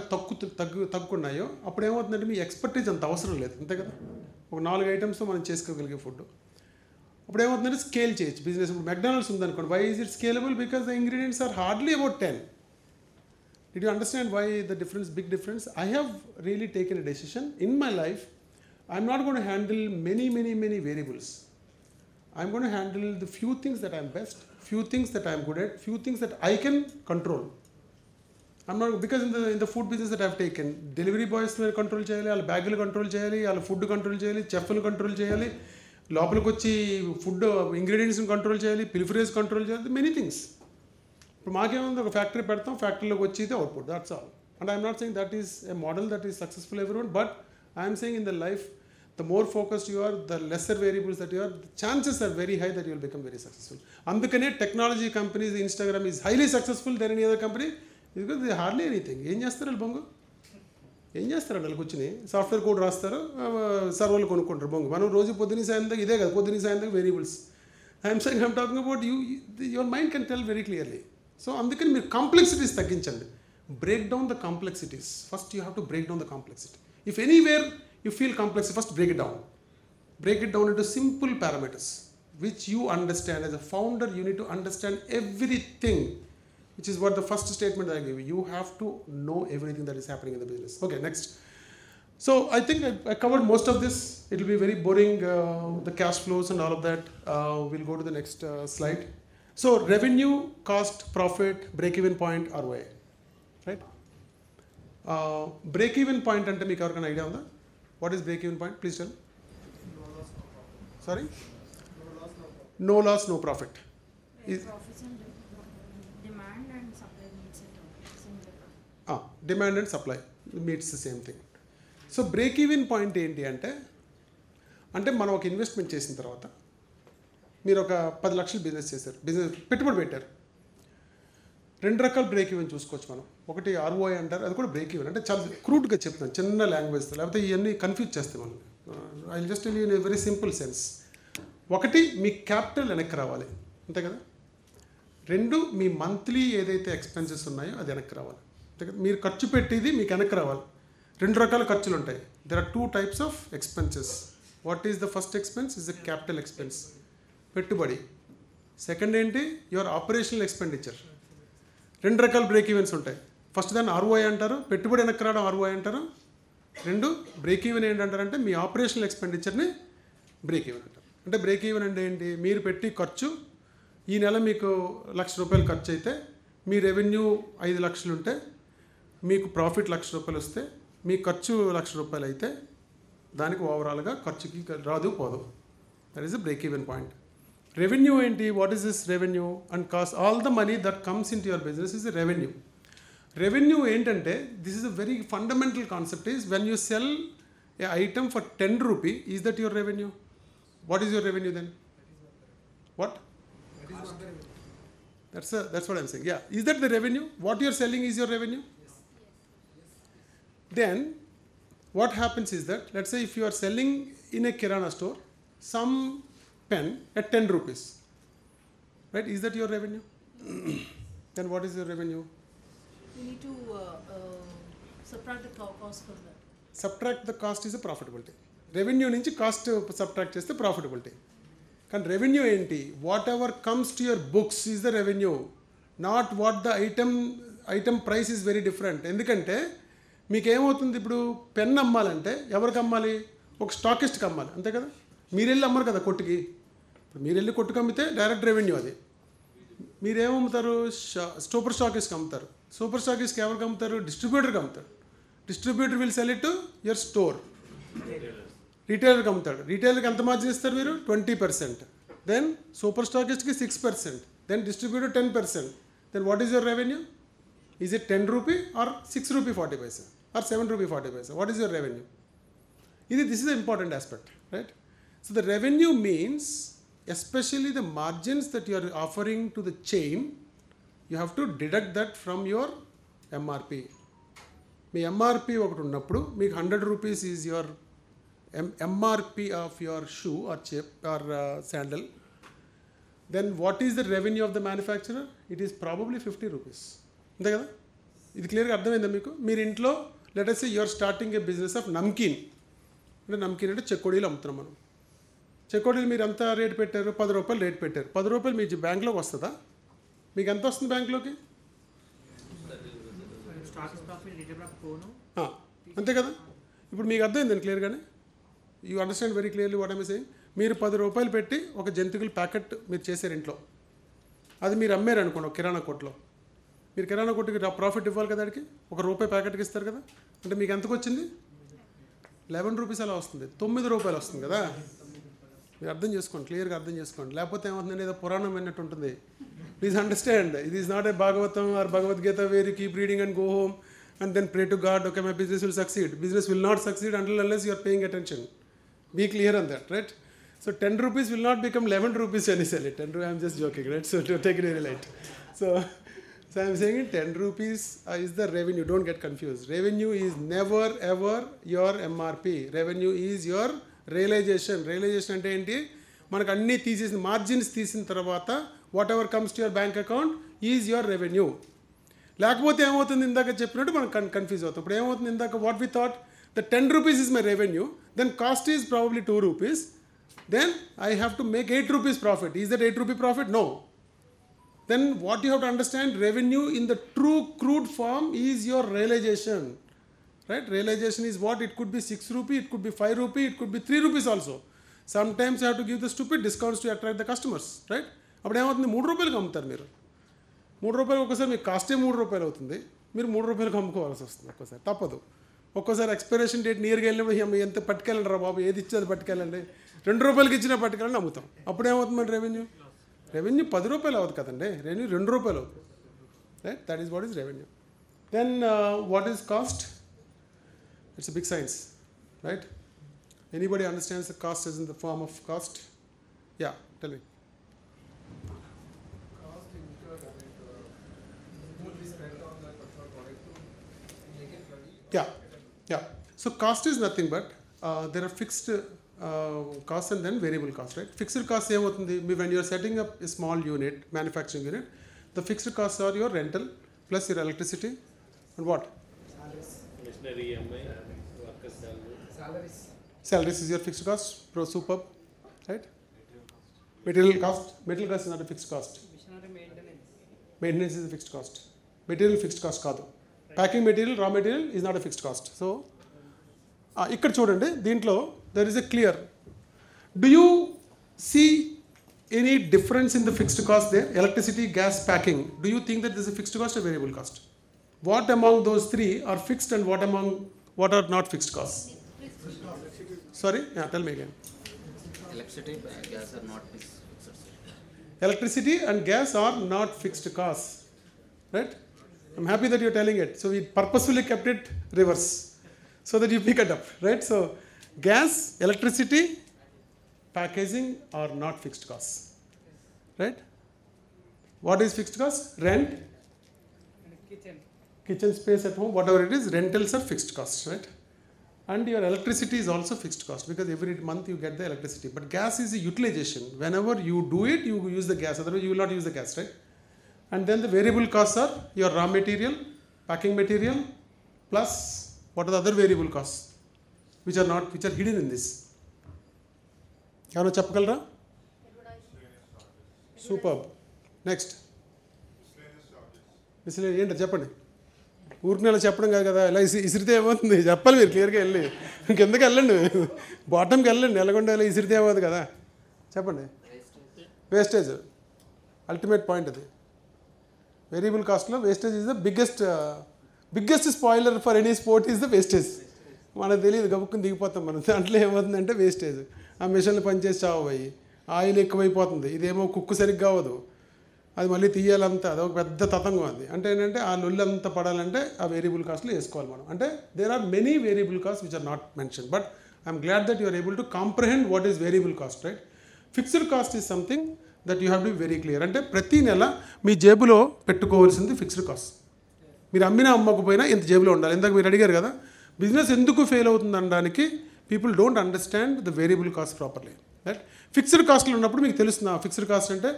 తగ్గుకున్నాయో అప్పుడు ఏమవుతుందంటే మీ ఎక్స్పర్టీజ్ అంత అవసరం లేదు, అంతే కదా. ఒక 4 ఐటమ్స్తో మనం చేసుకోగలిగే ఫుడ్. అప్పుడు ఏమవుతుందంటే స్కేల్ చేయొచ్చు బిజినెస్. ఇప్పుడు మెక్డానల్డ్స్ ఉందనుకోండి, why is it scalable? Because the ingredients are hardly about 10. Did you understand why the difference, big difference? I have really taken a decision in my life. I'm not going to handle many variables. I'm going to handle the few things that I'm best, few things that I'm good at, few things that I can control. I'm not, because in the food business that I've taken, delivery boys control cheyali, all baglu control cheyali, all food control cheyali, chefలు control cheyali, లోపలికి వచ్చి food ఇంగ్రీడియంట్స్ని control చేయాలి, pilferage control చేయాలి, many things. ఇప్పుడు మాకేముంది, ఒక factory పెడతాం, ఫ్యాక్టరీలోకి వచ్చేది output, that's all. And I'm not saying that is a model that is successful everyone, but I'm saying in the life, the more focused you are, the lesser variables that you are, the chances are very high that you will become very successful. అందుకనే technology companies, Instagram is highly successful then any other company because they hardly anything. ఏం చేస్తారు వాళ్ళు బొంగు? ఏం చేస్తారు వాళ్ళు కూర్చుని software code రాస్తారు, సర్వర్లు కొనుక్కుంటారు బొంగు. మనం రోజు పొద్దున్న సాయం దాకా ఇదే కదా, పొద్దున్న సాయం దాకా variables. I'm saying I'm talking about your mind can tell very clearly. So అందుకని మీరు కాంప్లెక్సిటీస్ తగ్గించండి. Break down the complexities. First you have to break down the complexity. If anywhere you feel complex, first break it down. Break it down into simple parameters which you understand. As a founder, you need to understand everything, which is what the first statement that I gave you. You have to know everything that is happening in the business. Okay, next. So I think I covered most of this. It will be very boring, the cash flows and all of that. We'll go to the next slide. So revenue, cost, profit, break-even point, ROI, right? Break-even point అంటే మీకు ఎవరికైనా idea ఉందా? What is break even point? Please tell. Sorry, no loss no profit. Demand and supply meets the same thing. So break even point ఏంటి అంటే మనం ఒక investment చేసిన తర్వాత మీరు ఒక 10 లక్షలు బిజినెస్ చేశారు, బిజినెస్ పెట్టుబడి పెట్టారు. 2 రకాల బ్రేక్ ఈవెన్ చూసుకోవచ్చు మనం. ఒకటి ROI అంటారు, అది కూడా బ్రేక్ ఈవెన్. అంటే చాలా క్రూడ్గా చెప్తాను, చిన్న లాంగ్వేజ్తో, లేకపోతే ఇవన్నీ కన్ఫ్యూజ్ చేస్తాం మనం. I just tell you in a very simple sense. ఒకటి, మీ క్యాపిటల్ వెనక్కి రావాలి, అంతే కదా. 2, మీ మంత్లీ ఏదైతే ఎక్స్పెన్సెస్ ఉన్నాయో అది వెనక్కి రావాలి, అంతే కదా. మీరు ఖర్చు పెట్టేది మీకు వెనక్కి రావాలి. 2 రకాల ఖర్చులు ఉంటాయి. There are 2 types of expenses. What is the first expense? Is the capital expense, పెట్టుబడి. సెకండ్ ఏంటి? Your operational expenditure. 2 రకాల బ్రేక్ ఈవెన్స్ ఉంటాయి. ఫస్ట్ దాన్ని ROI అంటారు, పెట్టుబడి వెనక్కి రావడం ROI అంటారు. 2, బ్రేక్ ఈవెన్ ఏంటంటారంటే మీ ఆపరేషనల్ ఎక్స్పెండిచర్ని బ్రేక్ ఈవెన్ అంటారు. అంటే బ్రేక్ ఈవెన్ అంటే ఏంటి? మీరు పెట్టి ఖర్చు, ఈ నెల మీకు ₹1,00,000 ఖర్చు అయితే మీ రెవెన్యూ 5 లక్షలు ఉంటే మీకు ప్రాఫిట్ ₹1,00,000 వస్తే మీ ఖర్చు ₹1,00,000 అయితే దానికి ఓవరాల్గా ఖర్చుకి రాదు పోదు. That is the break even point. Revenue ఏంటి? What is this revenue and cost? All the money that comes in to your business is the revenue. Revenue ఏంటంటే this is a very fundamental concept. Is when you sell a item for ₹10, is that your revenue? What is your revenue then? What? That's what I'm saying. Yeah. Is that the revenue? What you're selling is your revenue? Then what happens is that, let's say if you are selling in a Kirana store some pen at ₹10, right? Is that your revenue? Then what is your revenue? You need to subtract the cost from that. Subtract the cost is a profitability. Revenue నుంచి cost subtract చేస్తే profitability. కానీ revenue ఏంటి? What ever comes to your books is the revenue, not what the item price is very different. ఎందుకంటే మీకు ఏమవుతుంది, ఇప్పుడు pen అమ్మాలంటే ఎవరికి అమ్మాలి? ఒక స్టాకిస్ట్కి అమ్మాలి, అంతే కదా. మీరు వెళ్ళి అమ్మరు కదా కొట్టుకి. ఇప్పుడు మీరు వెళ్ళి కొట్టుకు అమ్మితే డైరెక్ట్ రెవెన్యూ అది. మీరేమమ్ముతారు? సూపర్ స్టాకిస్ట్కి అమ్ముతారు. సూపర్ స్టాకిస్ట్కి ఎవరికి అమ్ముతారు? డిస్ట్రిబ్యూటర్కి అమ్ముతారు. Distributor will sell it to your store. రీటైలర్కి అమ్ముతాడు. రీటైలర్కి ఎంత మార్జిన్ ఇస్తారు మీరు? 20%. దెన్ సూపర్ స్టాకిస్ట్కి 6%. Then distributor 10%. Then what is your revenue? Is it ₹10 or ₹6.40 or ₹7.40? What is your revenue? This is the important aspect, right? So the revenue means, especially the margins that you are offering to the chain, you have to deduct that from your MRP. Me MRP ఒకటి ఉన్నప్పుడు మీకు ₹100 is your MRP of your shoe or chip or sandal. Then what is the revenue of the manufacturer? It is probably ₹50. అంతే కదా. ఇది క్లియర్గా అర్థమైందా మీకు? మీరు ఇంట్లో let us say you are starting a business of namkeen. అంటే నమ్కీన్ అంటే చెకోడీలు అమ్ముతున్నాం మనం. చెకోడీలు మీరు ఎంత రేట్ పెట్టారు? ₹10 రేట్ పెట్టారు. ₹10 మీ బ్యాంక్లోకి వస్తుందా? మీకు ఎంత వస్తుంది బ్యాంక్లోకి? అంతే కదా. ఇప్పుడు మీకు అర్థమైందండి క్లియర్గానే. You understand very clearly what I'm saying. మీరు ₹10 పెట్టి ఒక జంతికల ప్యాకెట్ మీరు చేశారు ఇంట్లో, అది మీరు అమ్మారు అనుకోండి ఒక కిరాణా కొట్లో. మీరు కిరాణా కొట్టుకి ప్రాఫిట్ ఇవ్వాలి కదా, దానికి ₹1 ప్యాకెట్కి ఇస్తారు కదా. అంటే మీకు ఎంతకు వచ్చింది? ₹11 అలా వస్తుంది. ₹9 వస్తుంది కదా. మీరు అర్థం చేసుకోండి, క్లియర్గా అర్థం చేసుకోండి. లేకపోతే ఏమవుతుందండి, ఏదో పురాణం విన్నట్టు ఉంటుంది. ప్లీజ్ అండర్స్టాండ్, ఇది is not a Bhagavatam or Bhagavad Gita where you keep reading and go home and then pray to God, okay, my business will succeed. Business will not succeed unless you are paying attention. Be clear on that, right? So ₹10 will not become ₹11 when you sell it. ₹10, I'm just joking, right? So to take it very light. So I'm saying ₹10 is the revenue. Don't get confused. Revenue is never ever your MRP. Revenue is your realization. Realization అంటే ఏంటి? మనకు అన్నీ తీసేసిన margins తీసిన తర్వాత what ever comes to your bank account is your revenue. లేకపోతే ఏమవుతుంది, ఇందాక చెప్పినట్టు మనం కన్ఫ్యూజ్ అవుతాం. ఇప్పుడు ఏమవుతుంది, ఇందాక what we thought the ₹10 is my revenue, then cost is probably ₹2, then I have to make ₹8 profit. Is that ₹8 profit? No. Then what you have to understand, revenue in the true crude form is your realization, right? Realization is what? It could be ₹6, it could be ₹5, it could be ₹3 also. Sometimes you have to give the stupid discounts to attract the customers, right? అప్పుడు ఏమవుతుంది, ₹3 అమ్ముతారు మీరు. ₹3 ఒక్కసారి మీకు కాస్టే ₹3 అవుతుంది, మీరు ₹3 అమ్ముకోవాల్సి వస్తుంది. ఒక్కోసారి తప్పదు. ఒక్కోసారి ఎక్స్పైరేషన్ డేట్ నియర్గా వెళ్ళినప్పుడు ఎంత పట్టుకెళ్ళండి రా బాబు, ఏది ఇచ్చేది పట్టుకెళ్ళండి, ₹2 ఇచ్చినా పట్టుకెళ్ళండి అమ్ముతాం. అప్పుడు ఏమవుతుంది మన రెవెన్యూ? రెవెన్యూ ₹10 అవుతుంది కదండి, రెవెన్యూ ₹2 అవుతుంది, right? That is what is revenue. Then what is cost? It's a big science, right? Anybody understands the cost is in the form of cost? Yeah, tell me. Cost incurred, would be spent on the customer product to make it ready. Yeah, yeah. So cost is nothing but there are fixed costs and then variable costs, right? Fixed costs when you are setting up a small unit, manufacturing unit, the fixed costs are your rental plus your electricity and what? Machinery, EMI, workers' salary. Salaries. Salaries is your fixed cost, superb, right? Material cost is not a fixed cost. Maintenance is a fixed cost. Material fixed cost కాదు. Packing material, raw material is not a fixed cost. So, ఇక్కడ చూడండి దీంట్లో there is a clear. Do you see any difference in the fixed cost there? Electricity, gas, packing. Do you think that this is a fixed cost or variable cost? What among those three are fixed and what are not fixed costs? Sorry? Yeah, tell me again. Electricity, gas are not fixed. Electricity and gas are not fixed costs, right? I'm happy that you're telling it. So we purposefully kept it reverse so that you pick it up, right? So gas, electricity, packaging are not fixed costs, right? What is fixed cost? Rent, kitchen space at home, whatever it is, rentals are fixed costs, right? And your electricity is also fixed cost because every month you get the electricity. But gas is a utilization. Whenever you do it, you use the gas. Otherwise, you will not use the gas, right? And then the variable costs are your raw material, packing material, plus what are the other variable costs, which are hidden in this. ఎవరో చెప్పగలరా? Super. Next మిస్లే ఏంటో చెప్పండి. ఊరికి నెల చెప్పడం కాదు కదా, ఇలా ఇసిరితే ఏమవుతుంది చెప్పాలి మీరు క్లియర్గా వెళ్ళి. కిందకి వెళ్ళండి, బాటంకి వెళ్ళండి, నెలకొండ ఇలా ఇసిరితే ఏమవుతుంది కదా చెప్పండి. వేస్టేజ్ అల్టిమేట్ పాయింట్ అది. వేరియబుల్ కాస్ట్లో wastage is the biggest spoiler for any sport is the wastage. మనకు తెలియదు, గబుక్కుని దిగిపోతాం మనం. దాంట్లో ఏమవుతుందంటే వేస్టేజ్. ఆ మిషన్లు పనిచేసి చావబోయి ఆయిల్ ఎక్కువైపోతుంది, ఇదేమో కుక్కు సరిగ్గా అవ్వదు, అది మళ్ళీ తీయాలంతా అదొక పెద్ద తతంగం. అది అంటే ఏంటంటే ఆ లొల్లి అంతా పడాలంటే ఆ వేరియబుల్ కాస్ట్లో వేసుకోవాలి మనం. అంటే there are many variable cost which are not mention, but I'm glad that you are able to comprehend what is variable cost, right? Fixed cost is something that you have to be very clear. అంటే ప్రతి నెల మీ జేబులో పెట్టుకోవాల్సింది fixed cost. మీరు అమ్మినా అమ్మకపోయినా ఇంత జేబులో ఉండాలి. ఇందాక మీరు అడిగారు కదా బిజినెస్ ఎందుకు ఫెయిల్ అవుతుంది అనడానికి, people don't understand the variable cost properly, right? Fixed కాస్ట్లో ఉన్నప్పుడు మీకు తెలుస్తుంది. ఫిక్స్డ్ కాస్ట్ అంటే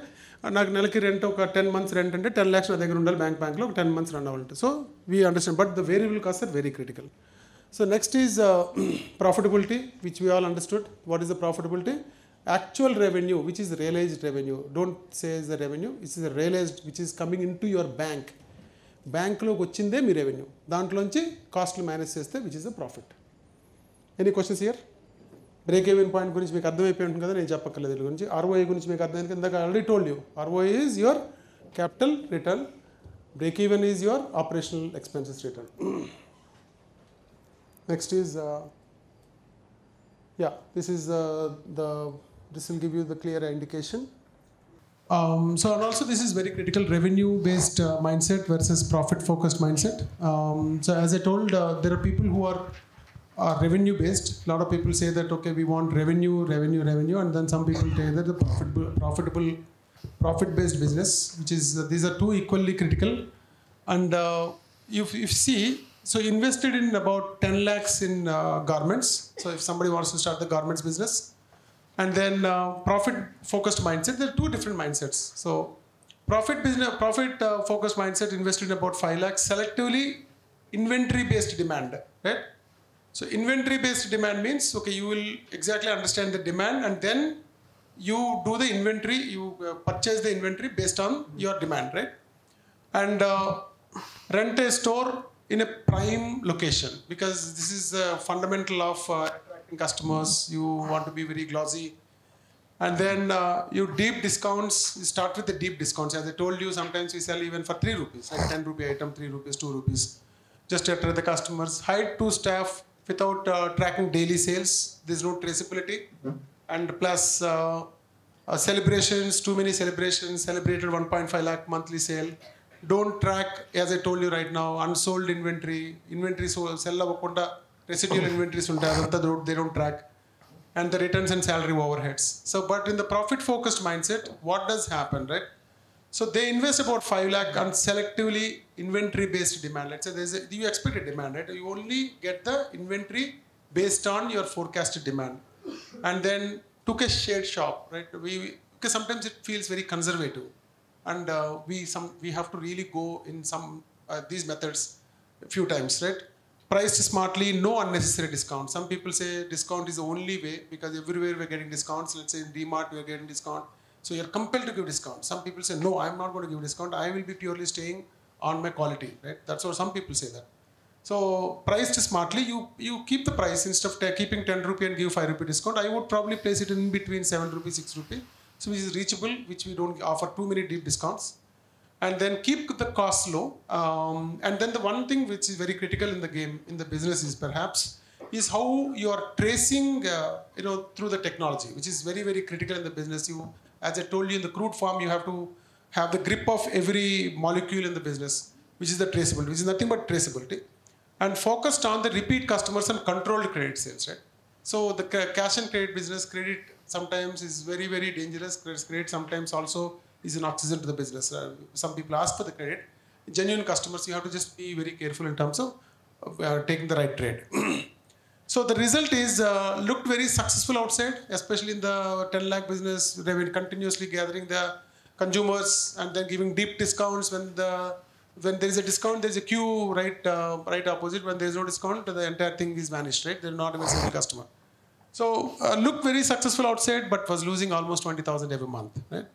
నాకు నెలకి రెంట్ ఒక 10 months రెంట్ అంటే 10 lakhs నా దగ్గర ఉండాలి బ్యాంక్లో, ఒక 10 months రన్ అవ్వాలంటే. So we understand, but the variable cost are very critical. So next is profitability, which we all understood. What is the profitability? Actual revenue which is realised revenue. Don't say is the revenue, it's is realised which is coming in to your bank. బ్యాంక్లోకి వచ్చిందే మీ revenue, దాంట్లోంచి కాస్ట్లు manage చేస్తే which is the profit. Any questions here? Break even point గురించి మీకు అర్థమైపోయి ఉంటుంది కదా, నేను చెప్పక్కర్లేదు. దీని గురించి ఆర్ఓఐ గురించి మీకు అర్థమైంది కదా, ఇందాక already told you. ROI is your capital return, break even is your operational expenses return. Next is this will give you the clear indication. So and also this is very critical, revenue based mindset versus profit focused mindset. So as I told, there are people who are revenue based. A lot of people say that okay, we want revenue, and then some people say that the profit based business, which is these are two equally critical. And if see, so invested in about 10 lakhs in garments. So if somebody wants to start the garments business, and then profit focused mindset, there are two different mindsets. So profit focused mindset invested in about 5 lakhs, selectively inventory based demand, right? So inventory based demand means okay, you will exactly understand the demand and then you do the inventory, you purchase the inventory based on your demand, right? And rent a store in a prime location, because this is the fundamental of attracting customers. You want to be very glossy, and then you deep discounts. You start with the deep discounts. As I told you, sometimes we sell even for 3 rupees, like 10 rupee item, 3 rupees, 2 rupees, just to attract the customers. Hire 2 staff without tracking daily sales. There's no traceability, and plus celebrations, too many celebrations, celebrated 1.5 lakh monthly sale. don't track, as I told you right now, unsold inventory, sell avakunda, residual inventories untayi, they don't track, and the returns and salary overheads. So, but in the profit-focused mindset, what does happen, right? So they invest about 5 lakh on selectively inventory-based demand. Let's say you expect a demand, right? You only get the inventory based on your forecasted demand, and then took a shared shop, right? Because sometimes it feels very conservative, and we have to really go in some these methods a few times, right? Priced smartly, no unnecessary discount. Some people say discount is the only way because everywhere we're getting discounts. Let's say in DMart we're getting discount, so you're compelled to give discount. Some people say no, I'm not going to give discount. I will be purely staying on my quality, right? That's what some people say that. So priced smartly, you keep the price instead of keeping 10 rupee and give 5 rupee discount. I would probably place it in between 7 rupee, 6 rupee, so which is reachable, which we don't offer too many deep discounts. And then keep the costs low. And then the one thing which is very critical in the game, in the business is how you are tracing, through the technology, which is very, very critical in the business. As I told you, in the crude form, you have to have the grip of every molecule in the business, which is the traceability, which is nothing but traceability. And focused on the repeat customers and controlled credit sales, right? So the cash and credit business, credit sometimes is very, very dangerous. Credit sometimes also is an oxygen to the business. Some people ask for the credit. Genuine customers, you have to just be very careful in terms of taking the right trade. So the result is looked very successful outside, especially in the 10 lakh business. They've been continuously gathering the consumers and then giving deep discounts. When there is a discount, there is a queue right opposite. When there is no discount, the entire thing is vanished, right? They're not even a single customer. So looked very successful outside, but was losing almost 20,000 every month, right?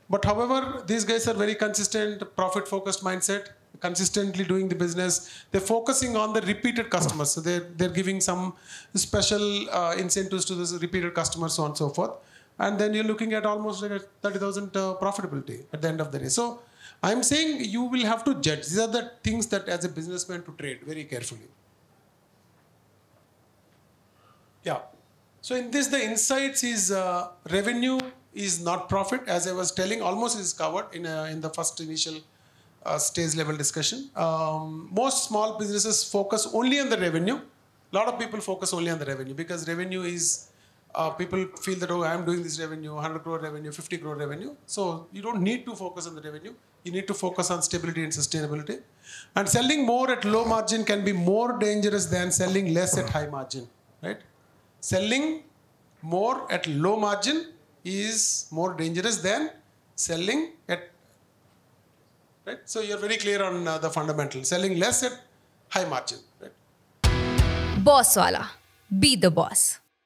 But however, these guys are very consistent, profit-focused mindset, consistently doing the business. They're focusing on the repeated customers. So they're giving some special incentives to those repeated customers, so on and so forth. And then you're looking at almost like a 30,000 profitability at the end of the day. So I'm saying you will have to judge. These are the things that as a businessman to trade very carefully. Yeah. So in this, the insights is revenue is not profit. As I was telling, almost is covered in the first initial stage level discussion. Most small businesses focus only on the revenue. A lot of people focus only on the revenue because revenue is, people feel that, oh, I'm doing this revenue, 100 crore revenue, 50 crore revenue. So you don't need to focus on the revenue. You need to focus on stability and sustainability. And selling more at low margin can be more dangerous than selling less at high margin, right? Selling more at low margin is more dangerous than selling at, right? So you're very clear on the fundamental. Selling less at high margin, right? Bosswala. Be the boss.